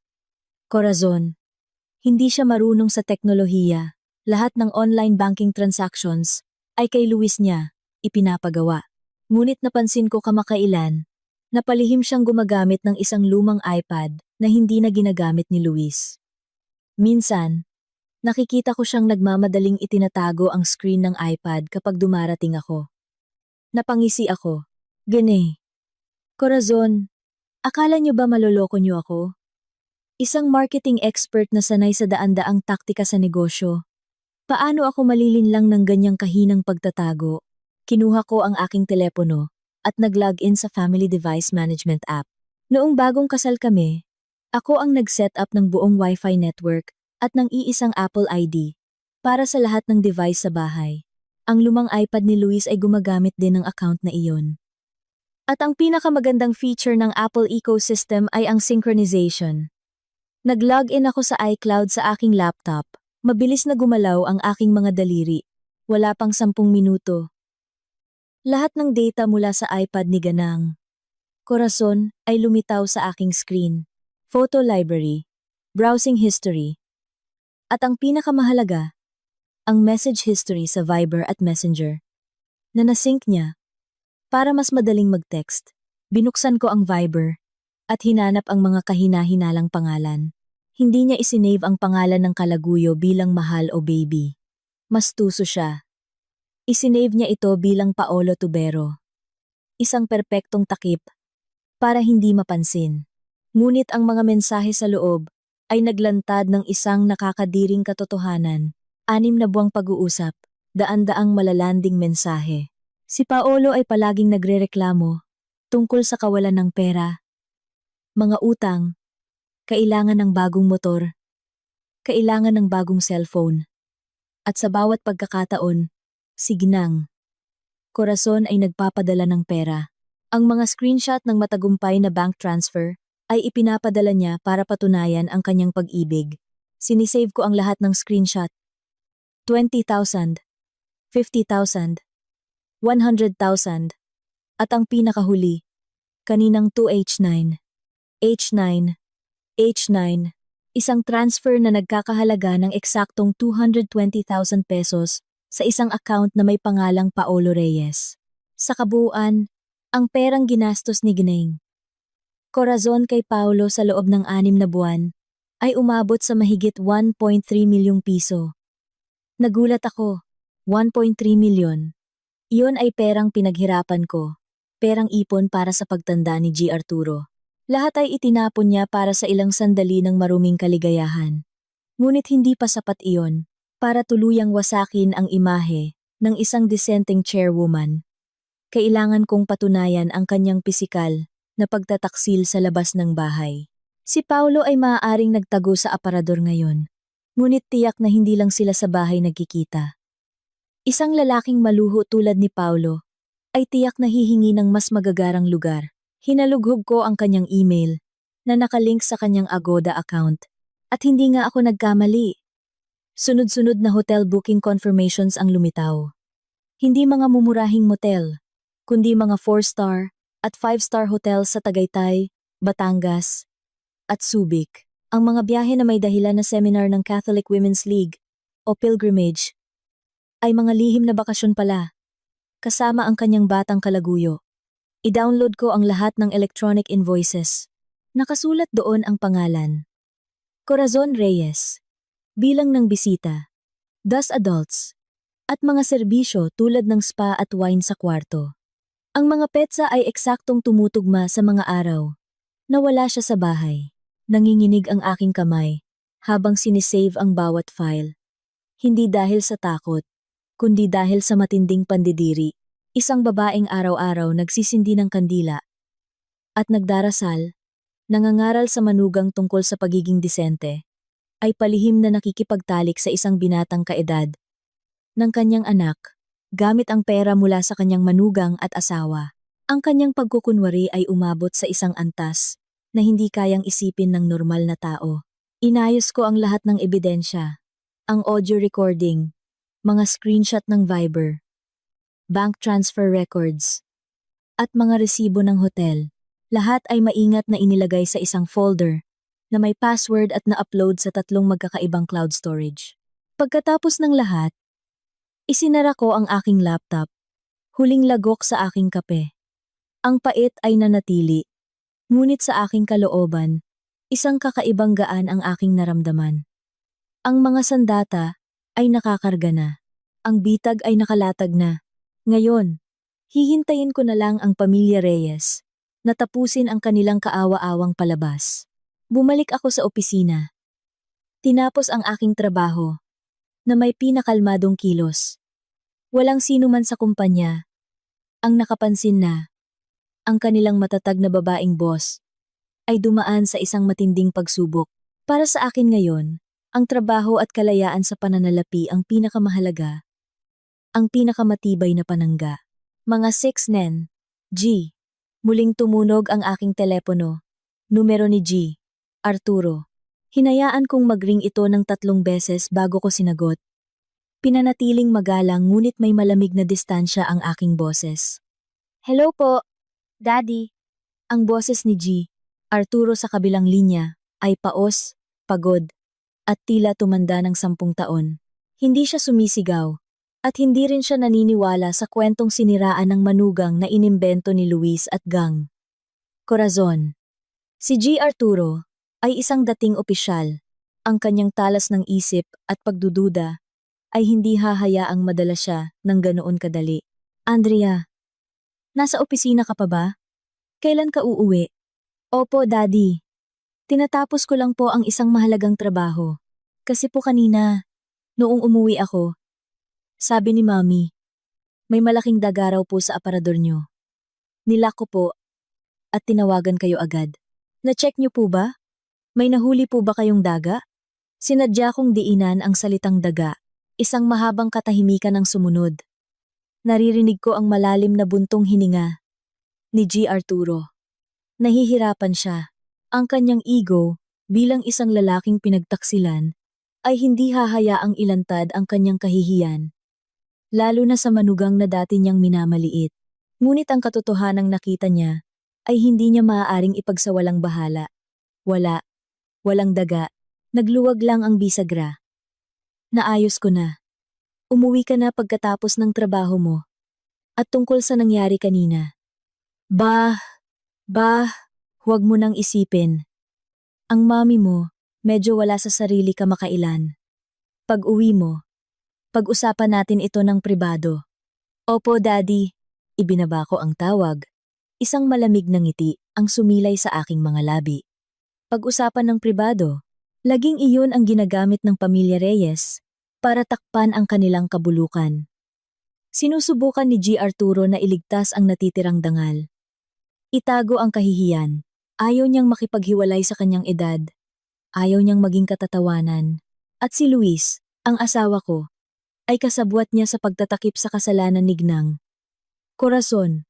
Corazon. Hindi siya marunong sa teknolohiya. Lahat ng online banking transactions ay kay Luis niya ipinapagawa. Ngunit napansin ko kamakailan na palihim siyang gumagamit ng isang lumang iPad na hindi na ginagamit ni Luis. Minsan, nakikita ko siyang nagmamadaling itinatago ang screen ng iPad kapag dumarating ako. Napangisi ako. Gene. Corazon, akala niyo ba maloloko niyo ako? Isang marketing expert na sanay sa daan-daang taktika sa negosyo. Paano ako malilinlang ng ganyang kahinang pagtatago? Kinuha ko ang aking telepono at nag-login sa Family Device Management app. Noong bagong kasal kami, ako ang nag-set up ng buong Wi-Fi network at ng iisang Apple ID para sa lahat ng device sa bahay. Ang lumang iPad ni Luis ay gumagamit din ng account na iyon. At ang pinakamagandang feature ng Apple ecosystem ay ang synchronization. Nag-login ako sa iCloud sa aking laptop. Mabilis na gumalaw ang aking mga daliri. Wala pang 10 minuto. Lahat ng data mula sa iPad ni Ganang Corazon ay lumitaw sa aking screen. Photo library, browsing history, at ang pinakamahalaga, ang message history sa Viber at Messenger na nasync niya. Para mas madaling mag-text, binuksan ko ang Viber at hinanap ang mga kahina-hinalang pangalan. Hindi niya isinave ang pangalan ng kalaguyo bilang mahal o baby. Mas tuso siya. Isinave niya ito bilang Paolo Tubero. Isang perpektong takip para hindi mapansin. Ngunit ang mga mensahe sa loob ay naglantad ng isang nakakadiring katotohanan. 6 na buwang pag-uusap, daan-daang malalanding mensahe. Si Paolo ay palaging nagrereklamo tungkol sa kawalan ng pera, mga utang, kailangan ng bagong motor, kailangan ng bagong cellphone. At sa bawat pagkakataon, si Ginang, Corazon ay nagpapadala ng pera. Ang mga screenshot ng matagumpay na bank transfer ay ipinapadala niya para patunayan ang kanyang pag-ibig. Sinisave ko ang lahat ng screenshot. 20,000, 50,000, 100,000, at ang pinakahuli, kaninang 2H9. H9, H9, isang transfer na nagkakahalaga ng eksaktong 220,000 pesos sa isang account na may pangalang Paolo Reyes. Sa kabuuan, ang perang ginastos ni Ginang Corazon kay Paolo sa loob ng 6 na buwan ay umabot sa mahigit 1.3 milyong piso. Nagulat ako, 1.3 milyon. Iyon ay perang pinaghirapan ko, perang ipon para sa pagtanda ni G. Arturo. Lahat ay itinapon niya para sa ilang sandali ng maruming kaligayahan. Ngunit hindi pa sapat iyon para tuluyang wasakin ang imahe ng isang disenteng chairwoman. Kailangan kong patunayan ang kanyang pisikal na pagtataksil sa labas ng bahay. Si Paolo ay maaaring nagtago sa aparador ngayon, ngunit tiyak na hindi lang sila sa bahay nagkikita. Isang lalaking maluho tulad ni Paolo ay tiyak na hihingi ng mas magagarang lugar. Hinalughog ko ang kanyang email na nakalink sa kanyang Agoda account at hindi nga ako nagkamali. Sunod-sunod na hotel booking confirmations ang lumitaw. Hindi mga mumurahing motel, kundi mga 4-star at 5-star hotels sa Tagaytay, Batangas, at Subic. Ang mga biyahe na may dahilan na seminar ng Catholic Women's League o pilgrimage ay mga lihim na bakasyon pala, kasama ang kanyang batang kalaguyo. I-download ko ang lahat ng electronic invoices. Nakasulat doon ang pangalan. Corazon Reyes. Bilang ng bisita. 10 adults. At mga serbisyo tulad ng spa at wine sa kwarto. Ang mga petsa ay eksaktong tumutugma sa mga araw na wala siya sa bahay. Nanginginig ang aking kamay habang sinisave ang bawat file. Hindi dahil sa takot, kundi dahil sa matinding pandidiri. Isang babaeng araw-araw nagsisindi ng kandila at nagdarasal, nangangaral sa manugang tungkol sa pagiging disente, ay palihim na nakikipagtalik sa isang binatang kaedad ng kanyang anak gamit ang pera mula sa kanyang manugang at asawa. Ang kanyang pagkukunwari ay umabot sa isang antas na hindi kayang isipin ng normal na tao. Inayos ko ang lahat ng ebidensya, ang audio recording, mga screenshot ng Viber, bank transfer records, at mga resibo ng hotel. Lahat ay maingat na inilagay sa isang folder na may password at na-upload sa 3 magkakaibang cloud storage. Pagkatapos ng lahat, isinara ko ang aking laptop, huling lagok sa aking kape. Ang pait ay nanatili, ngunit sa aking kalooban, isang kakaibang gaan ang aking naramdaman. Ang mga sandata ay nakakarga na. Ang bitag ay nakalatag na. Ngayon, hihintayin ko na lang ang pamilya Reyes na tapusin ang kanilang kaawa-awang palabas. Bumalik ako sa opisina. Tinapos ang aking trabaho na may pinakalmadong kilos. Walang sino man sa kumpanya ang nakapansin na ang kanilang matatag na babaeng boss ay dumaan sa isang matinding pagsubok. Para sa akin ngayon, ang trabaho at kalayaan sa pananalapi ang pinakamahalaga, ang pinakamatibay na panangga. Mga 6 nen, G. Muling tumunog ang aking telepono. Numero ni G. Arturo. Hinayaan kong mag-ring ito ng 3 beses bago ko sinagot. Pinanatiling magalang ngunit may malamig na distansya ang aking boses. Hello po, Daddy. Ang boses ni G. Arturo sa kabilang linya ay paos, pagod, at tila tumanda ng 10 taon. Hindi siya sumisigaw, at hindi rin siya naniniwala sa kwentong siniraan ng manugang na inimbento ni Luis at Gang. Corazon. Si G. Arturo ay isang dating opisyal. Ang kanyang talas ng isip at pagdududa ay hindi hahayaang madala siya ng ganoon kadali. Andrea, nasa opisina ka pa ba? Kailan ka uuwi? Opo, Daddy. Tinatapos ko lang po ang isang mahalagang trabaho. Kasi po kanina, noong umuwi ako, sabi ni Mami, may malaking daga raw po sa aparador nyo. Nilak ko po at tinawagan kayo agad. Na-check nyo po ba? May nahuli po ba kayong daga? Sinadya kong diinan ang salitang daga. Isang mahabang katahimikan ang sumunod. Naririnig ko ang malalim na buntong hininga ni G. Arturo. Nahihirapan siya. Ang kanyang ego, bilang isang lalaking pinagtaksilan, ay hindi hahayaang ilantad ang kanyang kahihiyan. Lalo na sa manugang na dati niyang minamaliit. Ngunit ang katotohanang nakita niya ay hindi niya maaaring ipagsawalang bahala. Walang daga. Nagluwag lang ang bisagra. Naayos ko na. Umuwi ka na pagkatapos ng trabaho mo. At tungkol sa nangyari kanina. Bah, huwag mo nang isipin. Ang mami mo, medyo wala sa sarili kamakailan. Pag-uwi mo, pag-usapan natin ito ng pribado. Opo, Daddy. Ibinaba ko ang tawag. Isang malamig na ngiti ang sumilay sa aking mga labi. Pag-usapan ng pribado, laging iyon ang ginagamit ng pamilya Reyes para takpan ang kanilang kabulukan. Sinusubukan ni G. Arturo na iligtas ang natitirang dangal. Itago ang kahihiyan. Ayaw niyang makipaghiwalay sa kanyang edad. Ayaw niyang maging katatawanan. At si Luis, ang asawa ko, ay kasabwat niya sa pagtatakip sa kasalanan ni Gnang. Korason.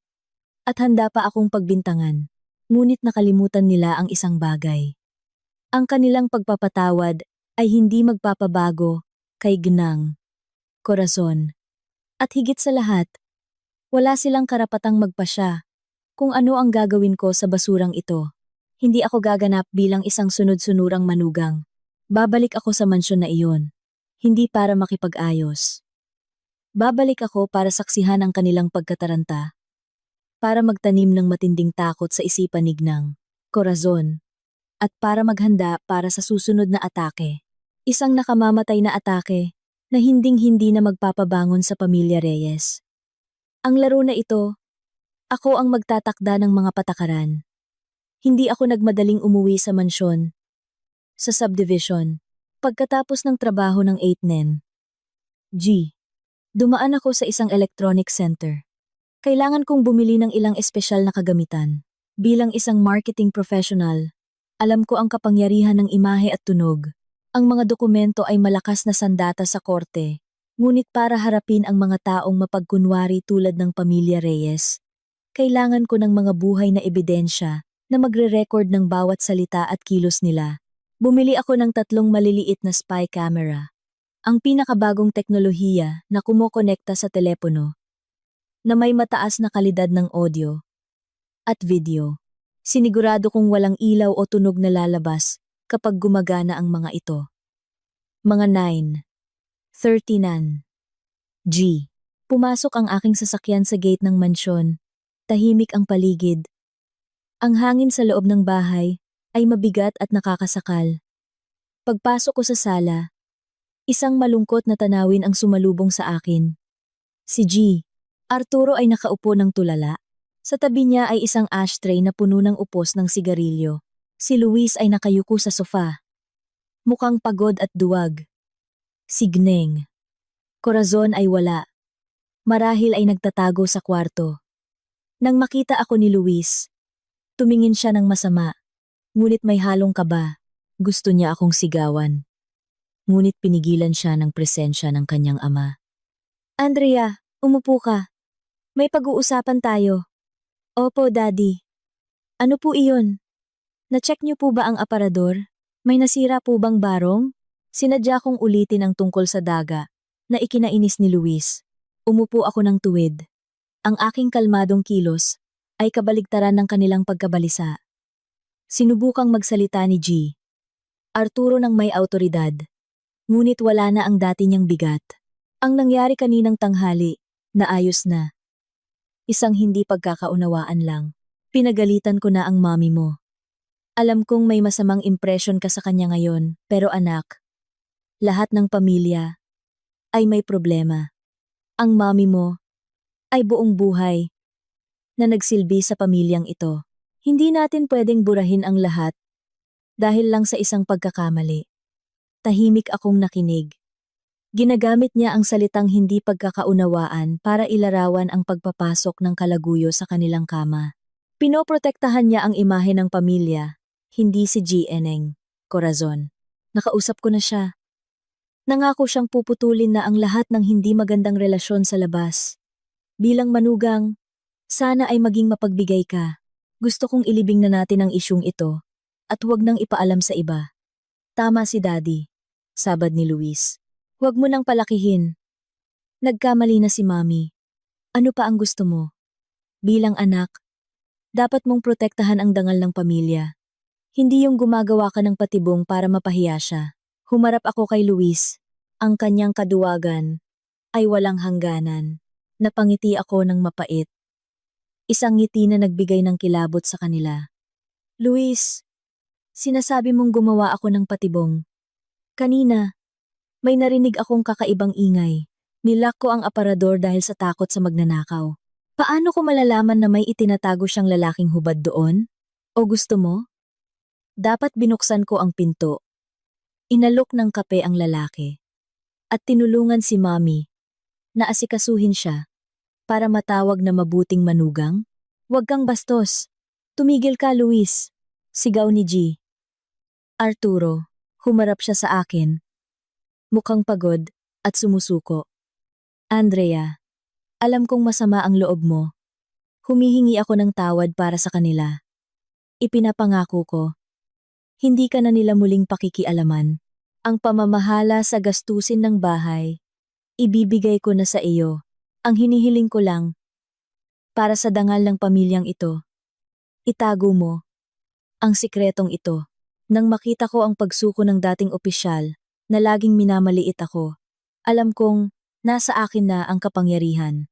At handa pa akong pagbintangan. Ngunit nakalimutan nila ang isang bagay. Ang kanilang pagpapatawad ay hindi magpapabago kay Gnang. Korason. At higit sa lahat, wala silang karapatang magpasya kung ano ang gagawin ko sa basurang ito. Hindi ako gaganap bilang isang sunod-sunurang manugang. Babalik ako sa mansyon na iyon. Hindi para makipag-ayos. Babalik ako para saksihan ang kanilang pagkataranta. Para magtanim ng matinding takot sa isipan ni Gnang, Corazon. At para maghanda para sa susunod na atake. Isang nakamamatay na atake na hinding-hindi na magpapabangon sa pamilya Reyes. Ang laro na ito, ako ang magtatakda ng mga patakaran. Hindi ako nagmadaling umuwi sa mansyon. Sa subdivision, pagkatapos ng trabaho ng 8-nen. Dumaan ako sa isang electronic center. Kailangan kong bumili ng ilang espesyal na kagamitan. Bilang isang marketing professional, alam ko ang kapangyarihan ng imahe at tunog. Ang mga dokumento ay malakas na sandata sa korte, ngunit para harapin ang mga taong mapagkunwari tulad ng pamilya Reyes, kailangan ko ng mga buhay na ebidensya na magre-record ng bawat salita at kilos nila. Bumili ako ng 3 maliliit na spy camera. Ang pinakabagong teknolohiya na kumokonekta sa telepono, na may mataas na kalidad ng audio at video. Sinigurado kong walang ilaw o tunog na lalabas kapag gumagana ang mga ito. Mga 9:30 Pumasok ang aking sasakyan sa gate ng mansyon. Tahimik ang paligid. Ang hangin sa loob ng bahay ay mabigat at nakakasakal. Pagpasok ko sa sala, isang malungkot na tanawin ang sumalubong sa akin. Si G. Arturo ay nakaupo ng tulala. Sa tabi niya ay isang ashtray na puno ng upos ng sigarilyo. Si Luis ay nakayuko sa sofa. Mukhang pagod at duwag. Si Gneng. Corazon ay wala. Marahil ay nagtatago sa kwarto. Nang makita ako ni Luis, tumingin siya ng masama. Ngunit may halong kaba. Gusto niya akong sigawan. Ngunit pinigilan siya ng presensya ng kanyang ama. Andrea, umupo ka. May pag-uusapan tayo. Opo, Daddy. Ano po iyon? Na-check niyo po ba ang aparador? May nasira po bang barong? Sinadya kong ulitin ang tungkol sa daga na ikinainis ni Luis. Umupo ako ng tuwid. Ang aking kalmadong kilos ay kabaligtaran ng kanilang pagkabalisa. Sinubukang magsalita ni G. Arturo ng may autoridad. Ngunit wala na ang dati niyang bigat. Ang nangyari kaninang tanghali, naayos na. Isang hindi pagkakaunawaan lang. Pinagalitan ko na ang mami mo. Alam kong may masamang impresyon ka sa kanya ngayon, pero anak, lahat ng pamilya ay may problema. Ang mami mo ay buong buhay na nagsilbi sa pamilyang ito. Hindi natin pwedeng burahin ang lahat dahil lang sa isang pagkakamali. Tahimik akong nakinig. Ginagamit niya ang salitang hindi pagkakaunawaan para ilarawan ang pagpapasok ng kalaguyo sa kanilang kama. Pinoprotektahan niya ang imahe ng pamilya, hindi si GNeng Corazon. Nakausap ko na siya. Nangako siyang puputulin na ang lahat ng hindi magandang relasyon sa labas. Bilang manugang, sana ay maging mapagbigay ka. Gusto kong ilibing na natin ang isyung ito at huwag nang ipaalam sa iba. Tama si Daddy, sabad ni Luis. Huwag mo nang palakihin. Nagkamali na si Mami. Ano pa ang gusto mo? Bilang anak, dapat mong protektahan ang dangal ng pamilya. Hindi yung gumagawa ka ng patibong para mapahiya siya. Humarap ako kay Luis. Ang kanyang kaduwagan ay walang hangganan. Napangiti ako ng mapait. Isang ngiti na nagbigay ng kilabot sa kanila. Luis, sinasabi mong gumawa ako ng patibong. Kanina, may narinig akong kakaibang ingay. Nilak ko ang aparador dahil sa takot sa magnanakaw. Paano ko malalaman na may itinatago siyang lalaking hubad doon? O gusto mo? Dapat binuksan ko ang pinto. Inalok ng kape ang lalaki. At tinulungan si Mami na asikasuhin siya para matawag na mabuting manugang. Huwag kang bastos. Tumigil ka, Luis. Sigaw ni G. Arturo, humarap siya sa akin. Mukhang pagod at sumusuko. Andrea, alam kong masama ang loob mo. Humihingi ako ng tawad para sa kanila. Ipinapangako ko, hindi ka na nila muling pakikialaman. Ang pamamahala sa gastusin ng bahay, ibibigay ko na sa iyo. Ang hinihiling ko lang, para sa dangal ng pamilyang ito, itago mo ang sikretong ito. Nang makita ko ang pagsuko ng dating opisyal, na laging minamaliit ako, alam kong nasa akin na ang kapangyarihan.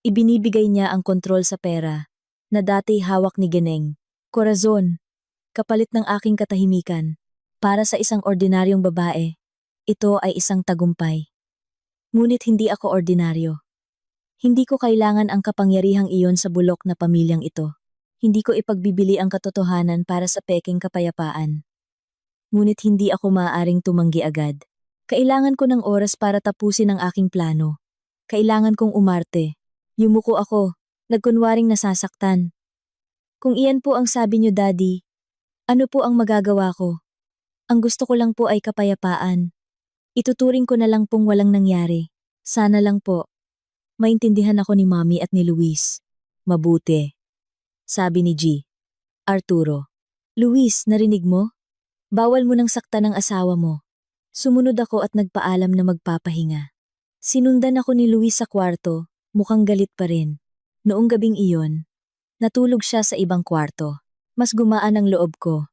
Ibinibigay niya ang kontrol sa pera na dati hawak ni Geneng Corazon, kapalit ng aking katahimikan. Para sa isang ordinaryong babae, ito ay isang tagumpay. Ngunit hindi ako ordinaryo. Hindi ko kailangan ang kapangyarihang iyon sa bulok na pamilyang ito. Hindi ko ipagbibili ang katotohanan para sa peking kapayapaan. Ngunit hindi ako maaaring tumanggi agad. Kailangan ko ng oras para tapusin ang aking plano. Kailangan kong umarte. Yumuko ako, nagkunwaring nasasaktan. Kung iyan po ang sabi niyo, Daddy, ano po ang magagawa ko? Ang gusto ko lang po ay kapayapaan. Ituturing ko na lang pong walang nangyari. Sana lang po. Maintindihan ako ni Mami at ni Luis. Mabuti. Sabi ni G. Arturo. Luis, narinig mo? Bawal mo nang saktan ang asawa mo. Sumunod ako at nagpaalam na magpapahinga. Sinundan ako ni Luis sa kwarto, mukhang galit pa rin. Noong gabing iyon, natulog siya sa ibang kwarto. Mas gumaan ang loob ko.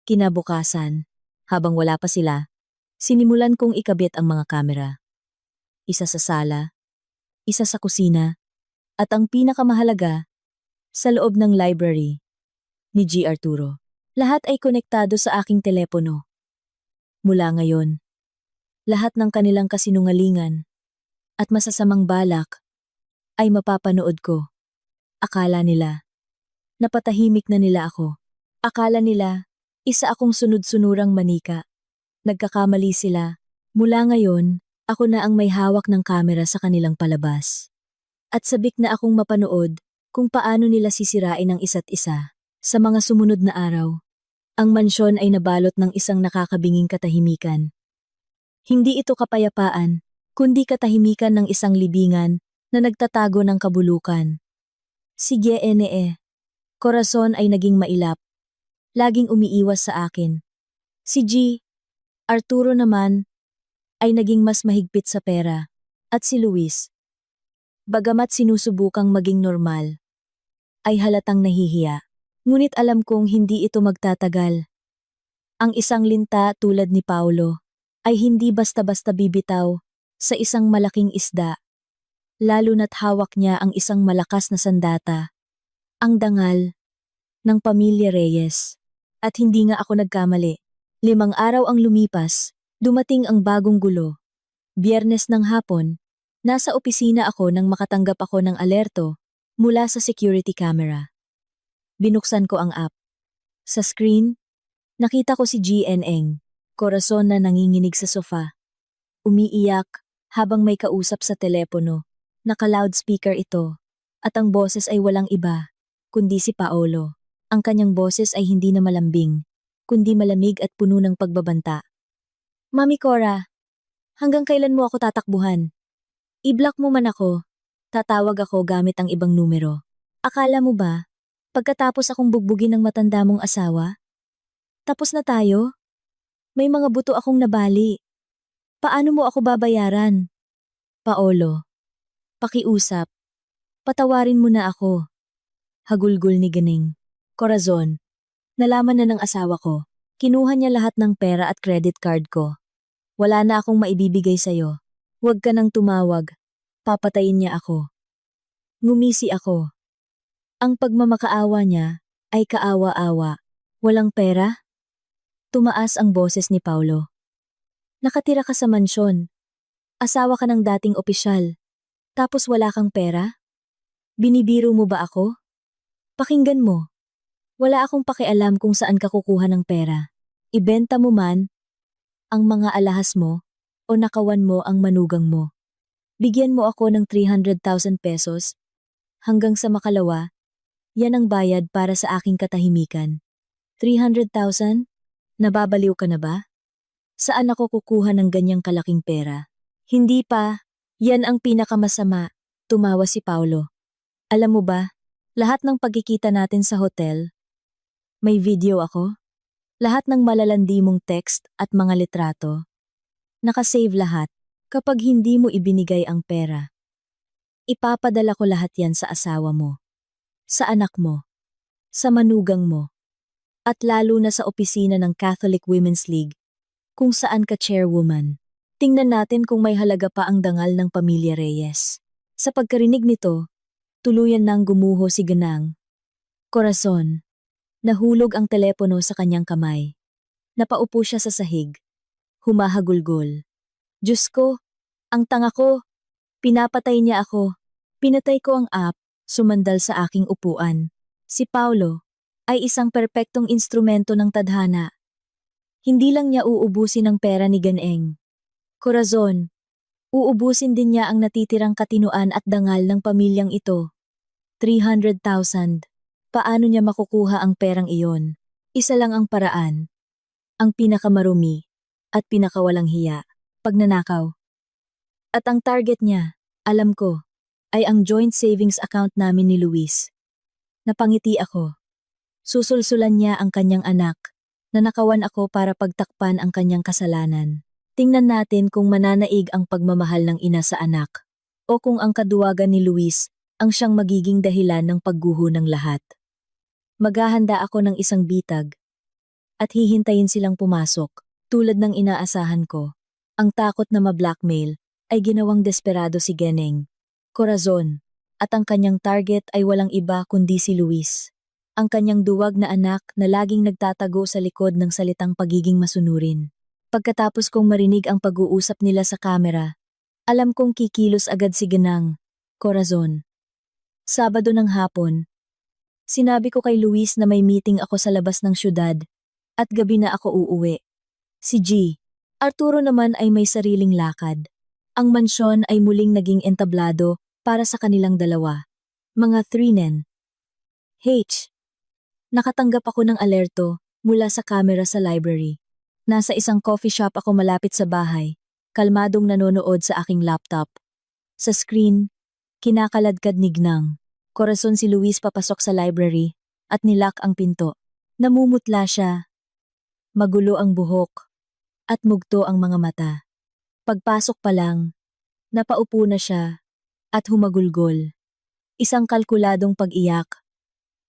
Kinabukasan, habang wala pa sila, sinimulan kong ikabit ang mga kamera. Isa sa sala, isa sa kusina, at ang pinakamahalaga, sa loob ng library ni G. Arturo. Lahat ay konektado sa aking telepono. Mula ngayon, lahat ng kanilang kasinungalingan at masasamang balak ay mapapanood ko. Akala nila, napatahimik na nila ako. Akala nila, isa akong sunod-sunurang manika. Nagkakamali sila. Mula ngayon, ako na ang may hawak ng kamera sa kanilang palabas. At sabik na akong mapanood kung paano nila sisirain ang isa't isa. Sa mga sumunod na araw, ang mansyon ay nabalot ng isang nakakabinging katahimikan. Hindi ito kapayapaan, kundi katahimikan ng isang libingan na nagtatago ng kabulukan. Si GNE Corazon ay naging mailap. Laging umiiwas sa akin. Si G. Arturo naman ay naging mas mahigpit sa pera. At si Luis, bagamat sinusubukang maging normal, ay halatang nahihiya. Ngunit alam kong hindi ito magtatagal. Ang isang linta tulad ni Paulo ay hindi basta-basta bibitaw sa isang malaking isda, lalo na't hawak niya ang isang malakas na sandata, ang dangal ng pamilya Reyes. At hindi nga ako nagkamali. 5 araw ang lumipas, dumating ang bagong gulo. Biyernes ng hapon, nasa opisina ako nang makatanggap ako ng alerto mula sa security camera. Binuksan ko ang app. Sa screen, nakita ko si GNeng, korason na nanginginig sa sofa. Umiiyak habang may kausap sa telepono. Naka-loudspeaker ito. At ang boses ay walang iba, kundi si Paolo. Ang kanyang boses ay hindi na malambing, kundi malamig at puno ng pagbabanta. Mami Cora, hanggang kailan mo ako tatakbuhan? I-block mo man ako. Tatawag ako gamit ang ibang numero. Akala mo ba, pagkatapos akong bugbugin ng matanda mong asawa? Tapos na tayo? May mga buto akong nabali. Paano mo ako babayaran? Paolo, pakiusap. Patawarin mo na ako. Hagulgol ni Ganing. Corazon, nalaman na ng asawa ko. Kinuha niya lahat ng pera at credit card ko. Wala na akong maibibigay sa'yo. Huwag ka nang tumawag. Papatayin niya ako. Ngumisi ako. Ang pagmamakaawa niya ay kaawa-awa. Walang pera? Tumaas ang boses ni Paulo. Nakatira ka sa mansyon. Asawa ka ng dating opisyal. Tapos wala kang pera? Binibiro mo ba ako? Pakinggan mo. Wala akong pakialam kung saan ka kukuha ng pera. Ibenta mo man ang mga alahas mo o nakawan mo ang manugang mo. Bigyan mo ako ng 300,000 pesos. Hanggang sa makalawa, yan ang bayad para sa aking katahimikan. 300,000? Nababaliw ka na ba? Saan ako kukuha ng ganyang kalaking pera? Hindi pa. Yan ang pinakamasama, tumawa si Paulo. Alam mo ba, lahat ng pagkikita natin sa hotel, may video ako? Lahat ng malalandi mong text at mga litrato. Nakasave lahat. Kapag hindi mo ibinigay ang pera, ipapadala ko lahat yan sa asawa mo, sa anak mo, sa manugang mo, at lalo na sa opisina ng Catholic Women's League, kung saan ka chairwoman. Tingnan natin kung may halaga pa ang dangal ng pamilya Reyes. Sa pagkarinig nito, tuluyan nang gumuho si Ganang. Corazon, nahulog ang telepono sa kanyang kamay. Napaupo siya sa sahig. Humahagulgol. Diyos ko, ang tanga ko. Pinapatay niya ako. Pinatay ko ang app, sumandal sa aking upuan. Si Paulo ay isang perpektong instrumento ng tadhana. Hindi lang niya uubusin ang pera ni Ganeng. Corazon, uubusin din niya ang natitirang katinuan at dangal ng pamilyang ito. 300,000. Paano niya makukuha ang perang iyon? Isa lang ang paraan. Ang pinakamarumi at pinakawalang hiya, pagnanakaw. At ang target niya, alam ko, ay ang joint savings account namin ni Luis. Napangiti ako. Susulsulan niya ang kanyang anak, na nakawan ako para pagtakpan ang kanyang kasalanan. Tingnan natin kung mananaig ang pagmamahal ng ina sa anak, o kung ang kaduwagan ni Luis ang siyang magiging dahilan ng pagguho ng lahat. Maghahanda ako ng isang bitag, at hihintayin silang pumasok, tulad ng inaasahan ko. Ang takot na ma-blackmail ay ginawang desperado si Ganeng, Corazon, at ang kanyang target ay walang iba kundi si Luis. Ang kanyang duwag na anak na laging nagtatago sa likod ng salitang pagiging masunurin. Pagkatapos kong marinig ang pag-uusap nila sa kamera, alam kong kikilos agad si Ganang, Corazon. Sabado ng hapon, sinabi ko kay Luis na may meeting ako sa labas ng syudad, at gabi na ako uuwi. Si G. Arturo naman ay may sariling lakad. Ang mansyon ay muling naging entablado para sa kanilang dalawa. Mga 3nen. H. Nakatanggap ako ng alerto mula sa kamera sa library. Nasa isang coffee shop ako malapit sa bahay, kalmadong nanonood sa aking laptop. Sa screen, kinakaladkad ni Gnang. Corazon si Luis papasok sa library at nilock ang pinto. Namumutla siya. Magulo ang buhok at mugto ang mga mata. Pagpasok pa lang, napaupo na siya at humagulgol. Isang kalkuladong pag-iyak.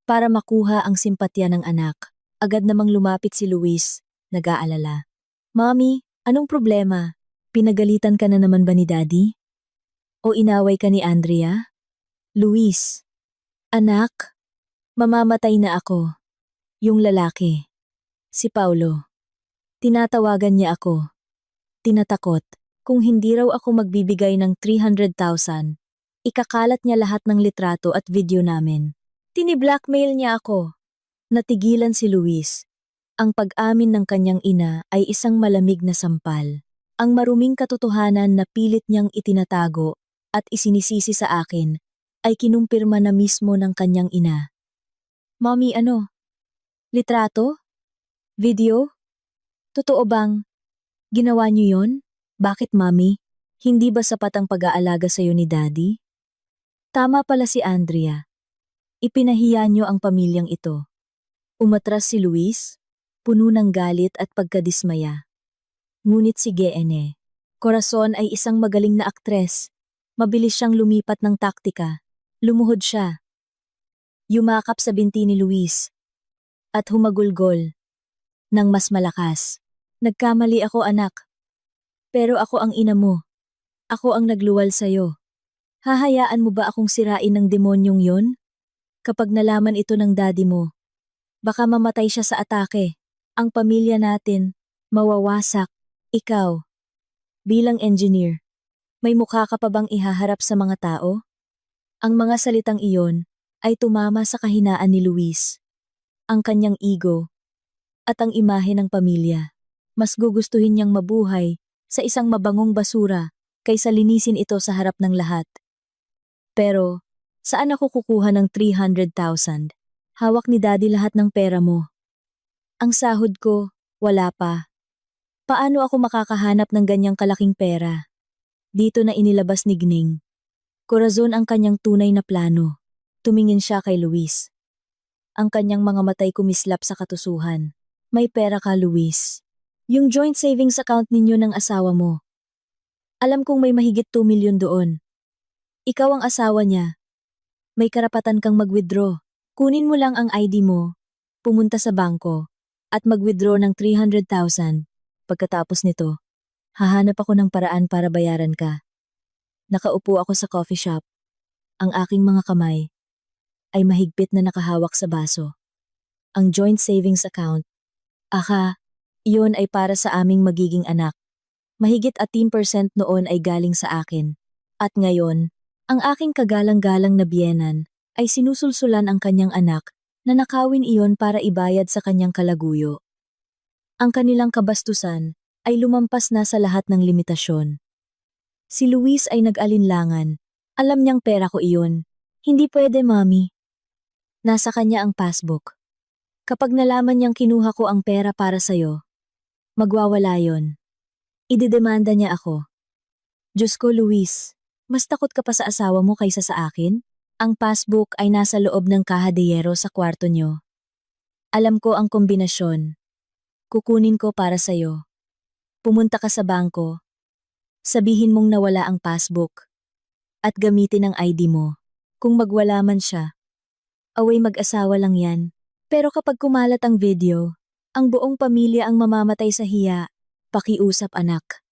Para makuha ang simpatya ng anak, agad namang lumapit si Luis, nag-aalala. Mommy, anong problema? Pinagalitan ka na naman ba ni Daddy? O inaway ka ni Andrea? Luis, anak, mamamatay na ako. Yung lalaki, si Paulo. Tinatawagan niya ako. Tinatakot. Kung hindi raw ako magbibigay ng 300,000, ikakalat niya lahat ng litrato at video namin. Tini-blackmail niya ako. Natigilan si Luis. Ang pag-amin ng kanyang ina ay isang malamig na sampal. Ang maruming katotohanan na pilit niyang itinatago at isinisisi sa akin ay kinumpirma na mismo ng kanyang ina. Mommy, ano? Litrato? Video? Totoo bang ginawa niyo yon? Bakit, Mommy? Hindi ba sapat ang pag-aalaga sa'yo ni Daddy? Tama pala si Andrea. Ipinahiya niyo ang pamilyang ito. Umatras si Luis, puno ng galit at pagkadismaya. Ngunit si GN. Corazon ay isang magaling na aktres. Mabilis siyang lumipat ng taktika. Lumuhod siya. Yumakap sa binti ni Luis. At humagulgol. Nang mas malakas. Nagkamali ako, anak. Pero ako ang ina mo. Ako ang nagluwal sa'yo. Hahayaan mo ba akong sirain ng demonyong yon? Kapag nalaman ito ng daddy mo, baka mamatay siya sa atake. Ang pamilya natin, mawawasak. Ikaw, bilang engineer, may mukha ka pa bang ihaharap sa mga tao? Ang mga salitang iyon ay tumama sa kahinaan ni Luis. Ang kanyang ego at ang imahe ng pamilya. Mas gugustuhin niyang mabuhay sa isang mabangong basura kaysa linisin ito sa harap ng lahat. Pero, saan ako kukuha ng 300,000? Hawak ni daddy lahat ng pera mo. Ang sahod ko, wala pa. Paano ako makakahanap ng ganyang kalaking pera? Dito na inilabas ni Gning. Corazon ang kanyang tunay na plano. Tumingin siya kay Luis. Ang kanyang mga matay kumislap sa katusuhan. May pera ka, Luis. Yung joint savings account ninyo ng asawa mo. Alam kong may mahigit 2 milyon doon. Ikaw ang asawa niya. May karapatan kang mag-withdraw. Kunin mo lang ang ID mo, pumunta sa bangko, at mag-withdraw ng 300,000. Pagkatapos nito, hahanap ako ng paraan para bayaran ka. Nakaupo ako sa coffee shop. Ang aking mga kamay ay mahigpit na nakahawak sa baso. Ang joint savings account, iyon ay para sa aming magiging anak. Mahigit 18% noon ay galing sa akin. At ngayon, ang aking kagalang-galang na biyenan ay sinusulsulan ang kanyang anak na nakawin iyon para ibayad sa kanyang kalaguyo. Ang kanilang kabastusan ay lumampas na sa lahat ng limitasyon. Si Luis ay nag-alinlangan. Alam niyang pera ko iyon. Hindi pwede, Mommy. Nasa kanya ang passbook. Kapag nalaman niyang kinuha ko ang pera para sa'yo, magwawala yon. Idedemanda niya ako. Diyos ko, Luis, mas takot ka pa sa asawa mo kaysa sa akin? Ang passbook ay nasa loob ng kaha de hierro sa kwarto niyo. Alam ko ang kombinasyon. Kukunin ko para sa'yo. Pumunta ka sa bangko. Sabihin mong nawala ang passbook. At gamitin ang ID mo. Kung magwala man siya. Away mag-asawa lang yan. Pero kapag kumalat ang video, ang buong pamilya ang mamamatay sa hiya. Pakiusap, anak.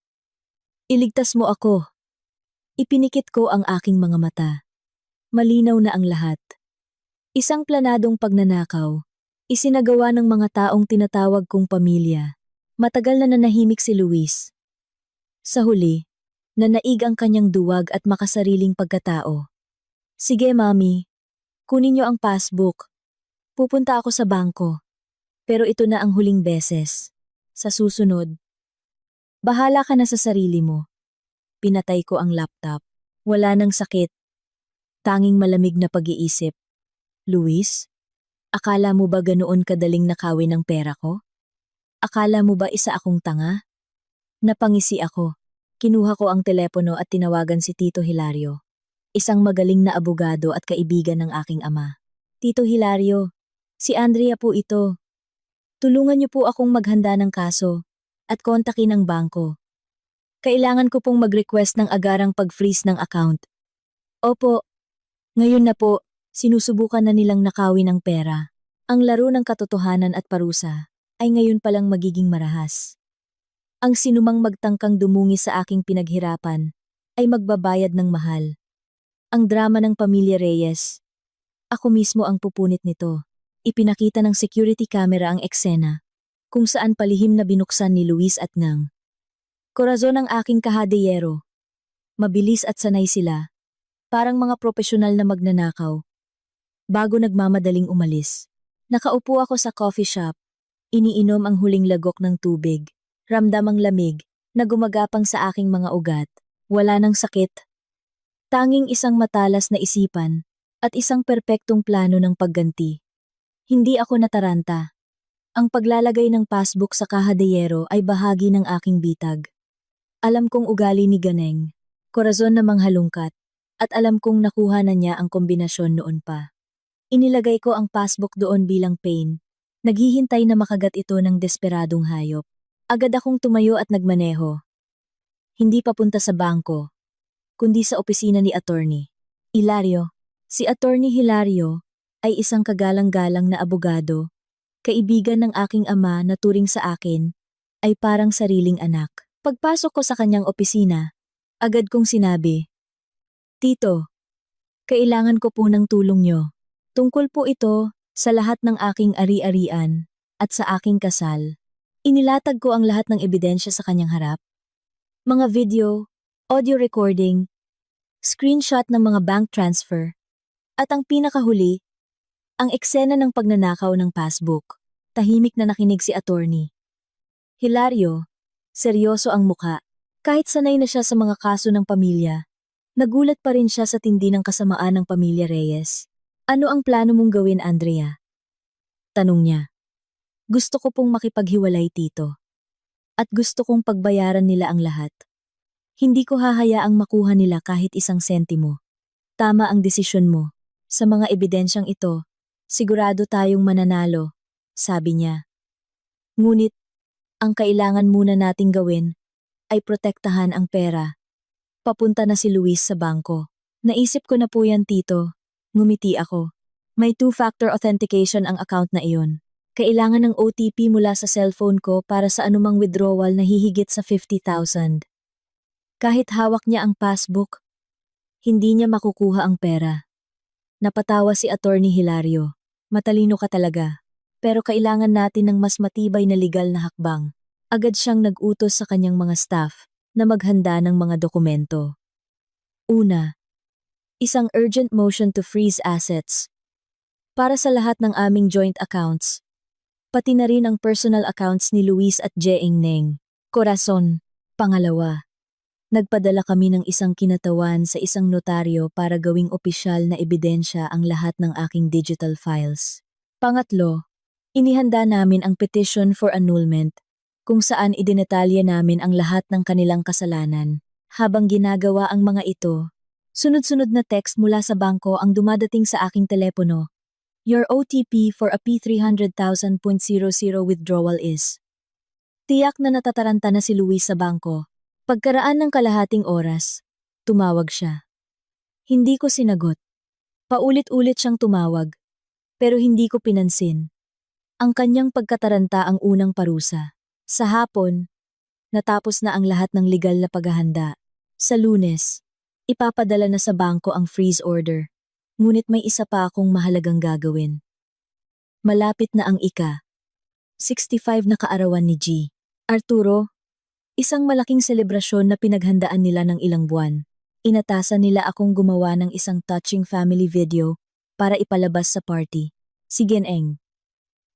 Iligtas mo ako. Ipinikit ko ang aking mga mata. Malinaw na ang lahat. Isang planadong pagnanakaw. Isinagawa ng mga taong tinatawag kong pamilya. Matagal na nanahimik si Luis. Sa huli, nanaig ang kanyang duwag at makasariling pagkatao. Sige, Mommy. Kunin niyo ang passbook. Pupunta ako sa bangko. Pero ito na ang huling beses. Sa susunod, bahala ka na sa sarili mo. Pinatay ko ang laptop. Wala nang sakit. Tanging malamig na pag-iisip. Luis, akala mo ba ganoon kadaling nakawin ang pera ko? Akala mo ba isa akong tanga? Napangisi ako. Kinuha ko ang telepono at tinawagan si Tito Hilario. Isang magaling na abogado at kaibigan ng aking ama. Tito Hilario, si Andrea po ito. Tulungan niyo po akong maghanda ng kaso at kontakin ang bangko. Kailangan ko pong mag-request ng agarang pag-freeze ng account. Opo, ngayon na po, sinusubukan na nilang nakawin ang pera. Ang laro ng katotohanan at parusa ay ngayon palang magiging marahas. Ang sinumang magtangkang dumungi sa aking pinaghirapan ay magbabayad ng mahal. Ang drama ng pamilya Reyes. Ako mismo ang pupunit nito. Ipinakita ng security camera ang eksena, kung saan palihim na binuksan ni Luis at Nang. Corazon ang aking kahadeyero. Mabilis at sanay sila. Parang mga profesional na magnanakaw. Bago nagmamadaling umalis, Nakaupo ako sa coffee shop. Iniinom ang huling lagok ng tubig. Ramdam ang lamig na gumagapang sa aking mga ugat. Wala ng sakit. Tanging isang matalas na isipan at isang perpektong plano ng pagganti. Hindi ako nataranta. Ang paglalagay ng passbook sa kahadeyero ay bahagi ng aking bitag. Alam kong ugali ni Ganeng, korazon na manghalungkat, at alam kong nakuha na niya ang kombinasyon noon pa. Inilagay ko ang passbook doon bilang pain. Naghihintay na makagat ito ng desperadong hayop. Agad akong tumayo at nagmaneho. Hindi papunta sa bangko, kundi sa opisina ni Attorney Hilario. Si Attorney Hilario ay isang kagalang-galang na abogado. Kaibigan ng aking ama na turing sa akin ay parang sariling anak. Pagpasok ko sa kanyang opisina, agad kong sinabi, "Tito, kailangan ko po ng tulong nyo. Tungkol po ito sa lahat ng aking ari-arian at sa aking kasal." Inilatag ko ang lahat ng ebidensya sa kanyang harap. Mga video, audio recording, screenshot ng mga bank transfer, at ang pinakahuli, ang eksena ng pagnanakaw ng passbook. Tahimik na nakinig si Attorney Hilario, seryoso ang mukha. Kahit sanay na siya sa mga kaso ng pamilya, nagulat pa rin siya sa tindi ng kasamaan ng pamilya Reyes. "Ano ang plano mong gawin, Andrea?" Tanong niya. "Gusto ko pong makipaghiwalay, Tito. At gusto kong pagbayaran nila ang lahat. Hindi ko hahayaang makuha nila kahit isang sentimo. Tama ang desisyon mo. Sa mga ebidensyang ito, sigurado tayong mananalo," sabi niya. "Ngunit, ang kailangan muna nating gawin ay protektahan ang pera." Papunta na si Luis sa bangko. "Naisip ko na po yan, Tito." Ngumiti ako. "May two-factor authentication ang account na iyon. Kailangan ng OTP mula sa cellphone ko para sa anumang withdrawal na hihigit sa 50,000. Kahit hawak niya ang passbook, hindi niya makukuha ang pera." Napatawa si Attorney Hilario. "Matalino ka talaga. Pero kailangan natin ng mas matibay na legal na hakbang." Agad siyang nag-utos sa kanyang mga staff na maghanda ng mga dokumento. Una, isang urgent motion to freeze assets para sa lahat ng aming joint accounts, pati na rin ang personal accounts ni Luis at Jeing Neng. Corazon. Pangalawa, nagpadala kami ng isang kinatawan sa isang notaryo para gawing opisyal na ebidensya ang lahat ng aking digital files. Pangatlo, inihanda namin ang petition for annulment, kung saan idinetalya namin ang lahat ng kanilang kasalanan. Habang ginagawa ang mga ito, sunod-sunod na text mula sa bangko ang dumadating sa aking telepono. "Your OTP for a P300,000.00 withdrawal is." Tiyak na natataranta na si Luis sa bangko. Pagkaraan ng kalahating oras, tumawag siya. Hindi ko sinagot. Paulit-ulit siyang tumawag, pero hindi ko pinansin. Ang kanyang pagkataranta ang unang parusa. Sa hapon, natapos na ang lahat ng legal na paghahanda. Sa Lunes, ipapadala na sa bangko ang freeze order. Ngunit may isa pa akong mahalagang gagawin. Malapit na ang 65 na kaarawan ni G. Arturo, isang malaking selebrasyon na pinaghandaan nila ng ilang buwan. Inatasan nila akong gumawa ng isang touching family video para ipalabas sa party. Si Ganeng,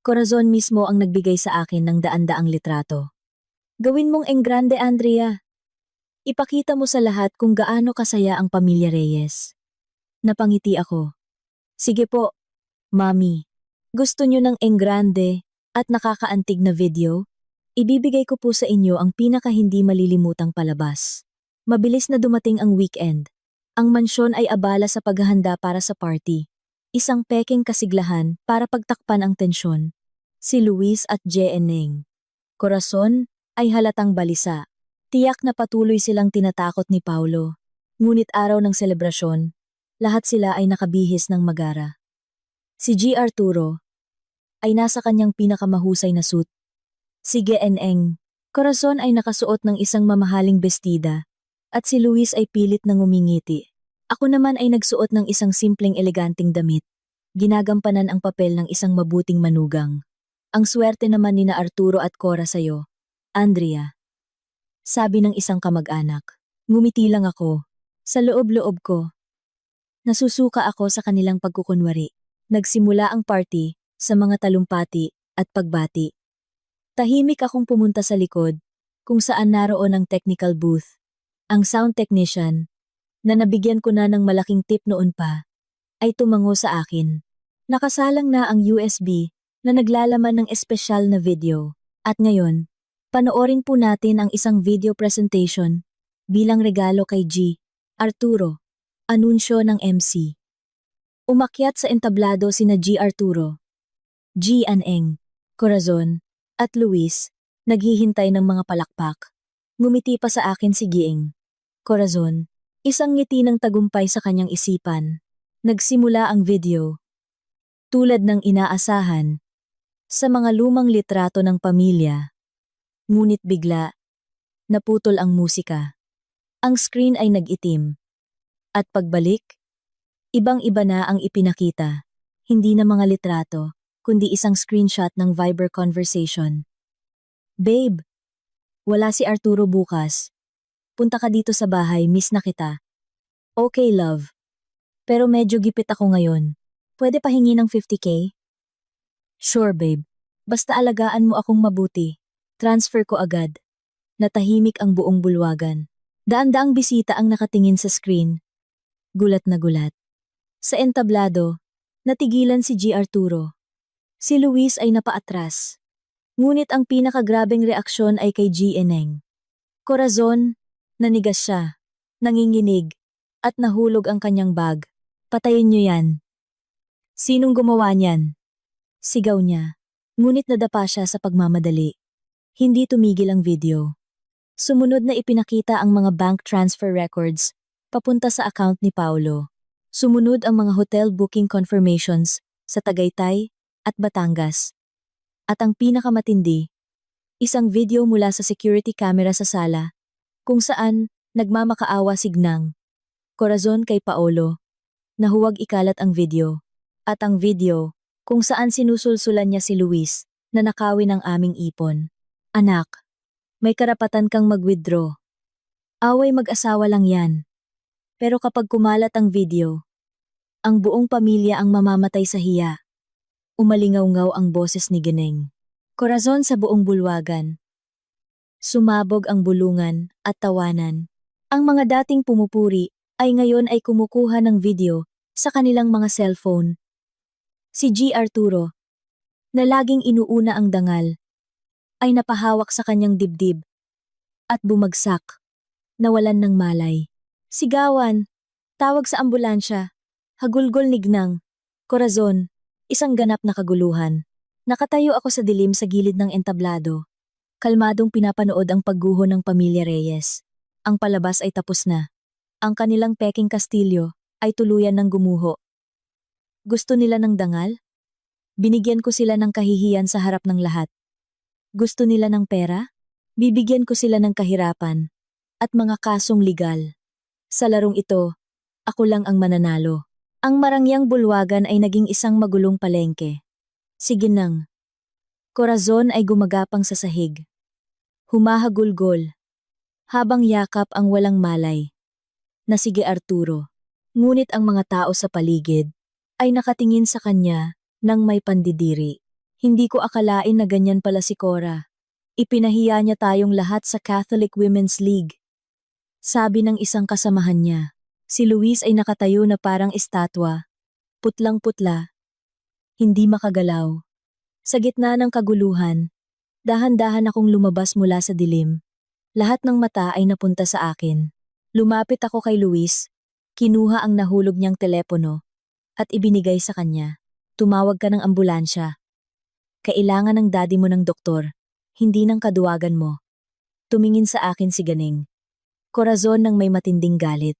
Corazon mismo ang nagbigay sa akin ng daan-daang litrato. "Gawin mong enggrande, Andrea. Ipakita mo sa lahat kung gaano kasaya ang pamilya Reyes." Napangiti ako. "Sige po, Mami. Gusto niyo ng enggrande at nakakaantig na video? Ibibigay ko po sa inyo ang pinaka hindi malilimutang palabas." Mabilis na dumating ang weekend. Ang mansyon ay abala sa paghahanda para sa party. Isang peking kasiglahan para pagtakpan ang tensyon. Si Luis at Jeeng. Corazon ay halatang balisa. Tiyak na patuloy silang tinatakot ni Paulo. Ngunit araw ng selebrasyon, lahat sila ay nakabihis ng magara. Si G. Arturo ay nasa kanyang pinakamahusay na suit. Si Ganeng, Corazon ay nakasuot ng isang mamahaling bestida, at si Luis ay pilit na ngumingiti. Ako naman ay nagsuot ng isang simpleng eleganting damit. Ginagampanan ang papel ng isang mabuting manugang. "Ang swerte naman ni na Arturo at Cora sa'yo, Andrea," sabi ng isang kamag-anak. Ngumiti lang ako. Sa loob-loob ko, nasusuka ako sa kanilang pagkukunwari. Nagsimula ang party sa mga talumpati at pagbati. Tahimik akong pumunta sa likod, kung saan naroon ang technical booth. Ang sound technician, na nabigyan ko na ng malaking tip noon pa, ay tumango sa akin. Nakasalang na ang USB na naglalaman ng espesyal na video. At ngayon, panoorin po natin ang isang video presentation bilang regalo kay G. Arturo, anunsyo ng MC. Umakyat sa entablado sina G. Arturo, G. Aneng, Corazon, at Luis, naghihintay ng mga palakpak. Ngumiti pa sa akin si Giing. Corazon, isang ngiti ng tagumpay sa kanyang isipan. Nagsimula ang video. Tulad ng inaasahan, sa mga lumang litrato ng pamilya. Ngunit bigla, naputol ang musika. Ang screen ay nag-itim. At pagbalik, ibang-iba na ang ipinakita. Hindi na mga litrato, kundi isang screenshot ng Viber conversation. Babe, wala si Arturo bukas. Punta ka dito sa bahay, miss na kita. Okay love. Pero medyo gipit ako ngayon. Pwede pahingi ng 50K? Sure babe. Basta alagaan mo akong mabuti. Transfer ko agad. Natahimik ang buong bulwagan. Daan-daang bisita ang nakatingin sa screen. Gulat na gulat. Sa entablado, natigilan si G. Arturo. Si Luis ay napaatras. Ngunit ang pinakagrabeng reaksyon ay kay G. Eneng. Corazon, nanigas siya, nanginginig, at nahulog ang kanyang bag. Patayin niyo yan. Sinong gumawa niyan? Sigaw niya. Ngunit nadapa siya sa pagmamadali. Hindi tumigil ang video. Sumunod na ipinakita ang mga bank transfer records papunta sa account ni Paulo. Sumunod ang mga hotel booking confirmations sa Tagaytay at Batangas. At ang pinakamatindi, isang video mula sa security camera sa sala, kung saan nagmamakaawa si Gnang, Corazon kay Paolo, na huwag ikalat ang video. At ang video, kung saan sinusulsulan niya si Luis, na nakawin ang aming ipon. Anak, may karapatan kang mag-withdraw. Away mag-asawa lang yan. Pero kapag kumalat ang video, ang buong pamilya ang mamamatay sa hiya. Umalingaw-ngaw ang boses ni Gineng. Corazon sa buong bulwagan. Sumabog ang bulungan at tawanan. Ang mga dating pumupuri ay ngayon ay kumukuha ng video sa kanilang mga cellphone. Si G. Arturo, na laging inuuna ang dangal, ay napahawak sa kanyang dibdib at bumagsak, nawalan ng malay. Sigawan, tawag sa ambulansya, hagulgol ni Gnang, Corazon. Isang ganap na kaguluhan. Nakatayo ako sa dilim sa gilid ng entablado. Kalmadong pinapanood ang pagguho ng pamilya Reyes. Ang palabas ay tapos na. Ang kanilang peking kastilyo ay tuluyan ng gumuho. Gusto nila ng dangal? Binigyan ko sila ng kahihiyan sa harap ng lahat. Gusto nila ng pera? Bibigyan ko sila ng kahirapan at mga kasong legal. Sa larong ito, ako lang ang mananalo. Ang marangyang bulwagan ay naging isang magulong palengke. Si Ginang. Corazon ay gumagapang sa sahig. Humahagulgol. Habang yakap ang walang malay. Na si Arturo. Ngunit ang mga tao sa paligid ay nakatingin sa kanya nang may pandidiri. Hindi ko akalain na ganyan pala si Cora. Ipinahiya niya tayong lahat sa Catholic Women's League. Sabi ng isang kasamahan niya. Si Luis ay nakatayo na parang estatwa, putlang-putla, hindi makagalaw. Sa gitna ng kaguluhan, dahan-dahan akong lumabas mula sa dilim. Lahat ng mata ay napunta sa akin. Lumapit ako kay Luis, kinuha ang nahulog niyang telepono, at ibinigay sa kanya. Tumawag ka ng ambulansya. Kailangan ng daddy mo ng doktor, hindi ng kaduwagan mo. Tumingin sa akin si Ganing. Corazon ng may matinding galit.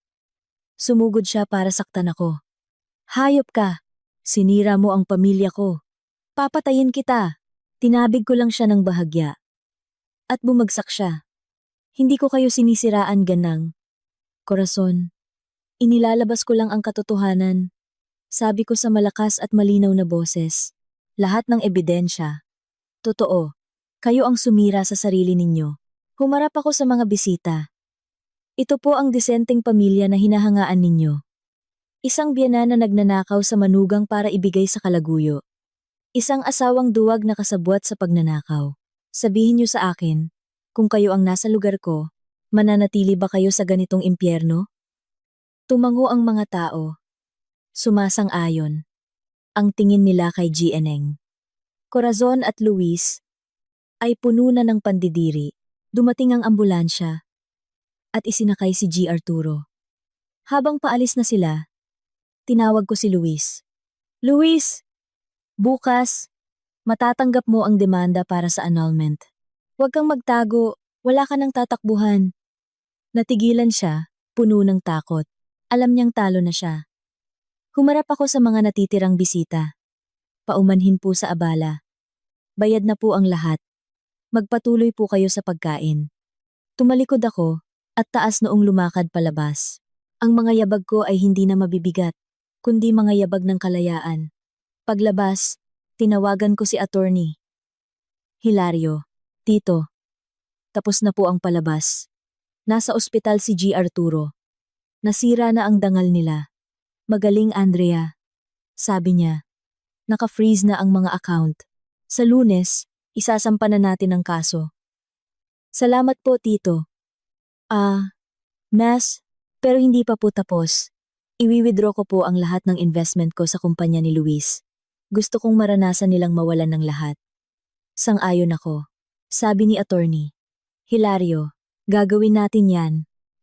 Sumugod siya para saktan ako. Hayop ka! Sinira mo ang pamilya ko. Papatayin kita! Tinabig ko lang siya ng bahagya. At bumagsak siya. Hindi ko kayo sinisiraan, Ganang. Corazon, inilalabas ko lang ang katotohanan. Sabi ko sa malakas at malinaw na boses. Lahat ng ebidensya. Totoo, kayo ang sumira sa sarili ninyo. Humarap ako sa mga bisita. Ito po ang disenteng pamilya na hinahangaan ninyo. Isang biyana na nagnanakaw sa manugang para ibigay sa kalaguyo. Isang asawang duwag na kasabwat sa pagnanakaw. Sabihin niyo sa akin, kung kayo ang nasa lugar ko, mananatili ba kayo sa ganitong impyerno? Tumango ang mga tao. Sumasang-ayon. Ang tingin nila kay GNeng. Corazon at Luis ay puno na ng pandidiri. Dumating ang ambulansya at isinakay si G. Arturo. Habang paalis na sila, tinawag ko si Luis. Luis! Bukas, matatanggap mo ang demanda para sa annulment. Huwag kang magtago, wala ka ng tatakbuhan. Natigilan siya, puno ng takot. Alam niyang talo na siya. Humarap ako sa mga natitirang bisita. Paumanhin po sa abala. Bayad na po ang lahat. Magpatuloy po kayo sa pagkain. Tumalikod ako at taas noong lumakad palabas. Ang mga yabag ko ay hindi na mabibigat, kundi mga yabag ng kalayaan. Paglabas, tinawagan ko si attorney. Hilario, Tito, tapos na po ang palabas. Nasa ospital si G. Arturo. Nasira na ang dangal nila. Magaling Andrea. Sabi niya. Naka-freeze na ang mga account. Sa Lunes, isasampa na natin ang kaso. Salamat po, Tito. Mas, pero hindi pa po tapos. Iwi-withdraw ko po ang lahat ng investment ko sa kumpanya ni Luis. Gusto kong maranasan nilang mawalan ng lahat. Sang-ayon ako. Sabi ni attorney. Hilario, gagawin natin yan.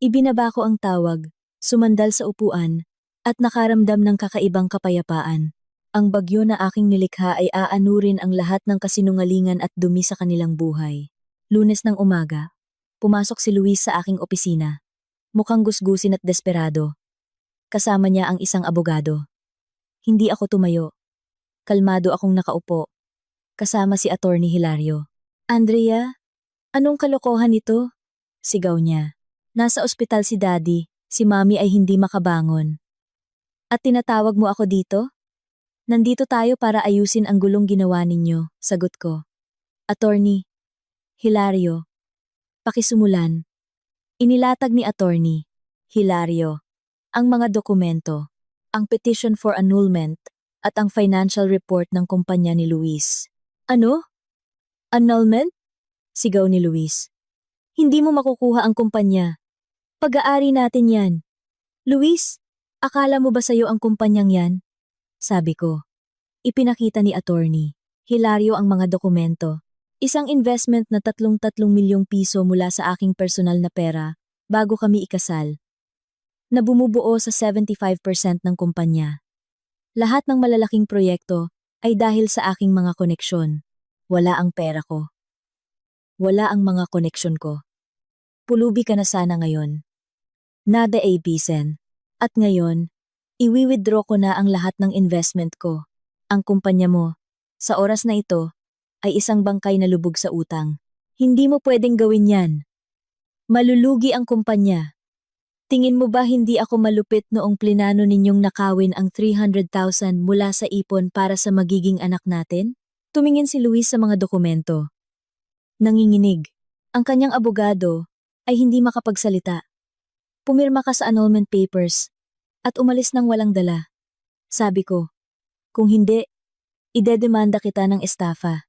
Ibinaba ko ang tawag, sumandal sa upuan, at nakaramdam ng kakaibang kapayapaan. Ang bagyo na aking nilikha ay aanurin ang lahat ng kasinungalingan at dumi sa kanilang buhay. Lunes ng umaga, pumasok si Luis sa aking opisina. Mukhang gusgusin at desperado. Kasama niya ang isang abogado. Hindi ako tumayo. Kalmado akong nakaupo. Kasama si attorney Hilario. Andrea, anong kalokohan ito? Sigaw niya. Nasa ospital si Daddy, si Mami ay hindi makabangon. At tinatawag mo ako dito? Nandito tayo para ayusin ang gulong ginawa ninyo, sagot ko. Attorney. Hilario. Pakisumulan. Inilatag ni attorney. Hilario. Ang mga dokumento, ang petition for annulment, at ang financial report ng kumpanya ni Luis. Ano? Annulment? Sigaw ni Luis. Hindi mo makukuha ang kumpanya. Pag-aari natin yan. Luis, akala mo ba sa'yo ang kumpanyang yan? Sabi ko. Ipinakita ni attorney. Hilario ang mga dokumento. Isang investment na 33 milyong piso mula sa aking personal na pera bago kami ikasal. Na bumubuo sa 75% ng kumpanya. Lahat ng malalaking proyekto ay dahil sa aking mga koneksyon. Wala ang pera ko. Wala ang mga koneksyon ko. Pulubi ka na sana ngayon. Nada ABSen. At ngayon, iwi-withdraw ko na ang lahat ng investment ko. Ang kumpanya mo, sa oras na ito, ay isang bangkay na lubog sa utang. Hindi mo pwedeng gawin yan. Malulugi ang kumpanya. Tingin mo ba hindi ako malupit noong plinano ninyong nakawin ang 300,000 mula sa ipon para sa magiging anak natin? Tumingin si Luis sa mga dokumento. Nanginginig. Ang kanyang abogado ay hindi makapagsalita. Pumirma ka sa annulment papers at umalis nang walang dala. Sabi ko, kung hindi, idedemanda kita ng estafa.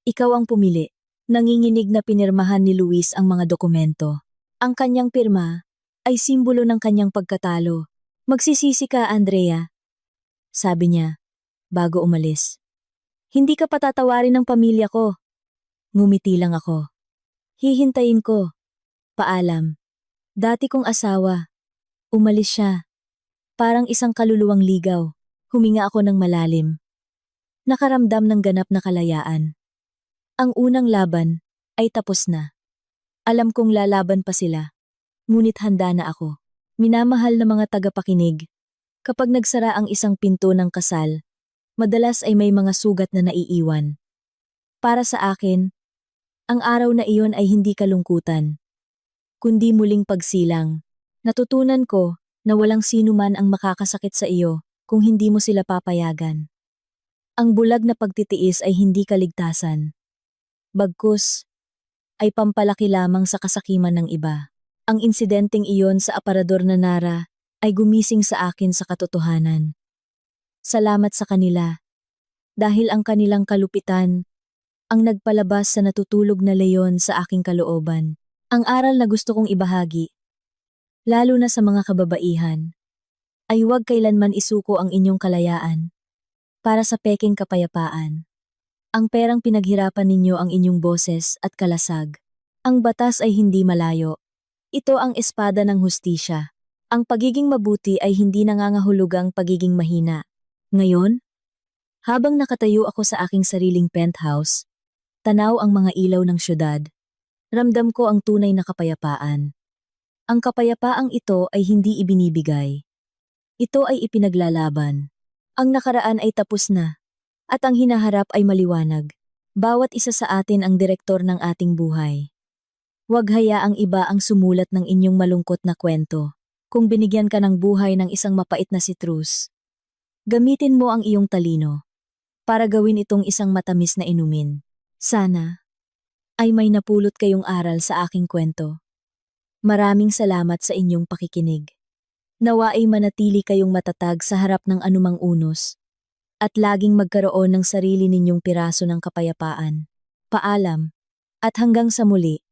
Ikaw ang pumili. Nanginginig na pinirmahan ni Luis ang mga dokumento. Ang kanyang pirma ay simbolo ng kanyang pagkatalo. Magsisisi ka, Andrea. Sabi niya, bago umalis. Hindi ka patatawarin ng pamilya ko. Ngumiti lang ako. Hihintayin ko. Paalam. Dati kong asawa. Umalis siya. Parang isang kaluluwang ligaw. Huminga ako ng malalim. Nakaramdam ng ganap na kalayaan. Ang unang laban ay tapos na. Alam kong lalaban pa sila. Ngunit handa na ako. Minamahal na mga tagapakinig. Kapag nagsara ang isang pinto ng kasal, madalas ay may mga sugat na naiiwan. Para sa akin, ang araw na iyon ay hindi kalungkutan, kundi muling pagsilang. Natutunan ko na walang sino man ang makakasakit sa iyo kung hindi mo sila papayagan. Ang bulag na pagtitiis ay hindi kaligtasan. Bagkus, ay pampalaki lamang sa kasakiman ng iba. Ang insidenteng iyon sa aparador na Nara ay gumising sa akin sa katotohanan. Salamat sa kanila. dahil ang kanilang kalupitan ang nagpalabas sa natutulog na leyon sa aking kalooban. Ang aral na gusto kong ibahagi, lalo na sa mga kababaihan, ay huwag kailanman isuko ang inyong kalayaan para sa pekeng kapayapaan. Ang perang pinaghirapan ninyo ang inyong boses at kalasag. Ang batas ay hindi malayo. Ito ang espada ng hustisya. Ang pagiging mabuti ay hindi nangangahulugang pagiging mahina. Ngayon, habang nakatayo ako sa aking sariling penthouse, tanaw ang mga ilaw ng syudad, ramdam ko ang tunay na kapayapaan. Ang kapayapaang ito ay hindi ibinibigay. Ito ay ipinaglalaban. Ang nakaraan ay tapos na, at ang hinaharap ay maliwanag. Bawat isa sa atin ang direktor ng ating buhay. Huwag hayaang iba ang sumulat ng inyong malungkot na kwento. Kung binigyan ka ng buhay ng isang mapait na sitrus, gamitin mo ang iyong talino para gawin itong isang matamis na inumin. Sana ay may napulot kayong aral sa aking kwento. Maraming salamat sa inyong pakikinig. Nawa ay manatili kayong matatag sa harap ng anumang unos at laging magkaroon ng sarili ninyong piraso ng kapayapaan. Paalam, at hanggang sa muli.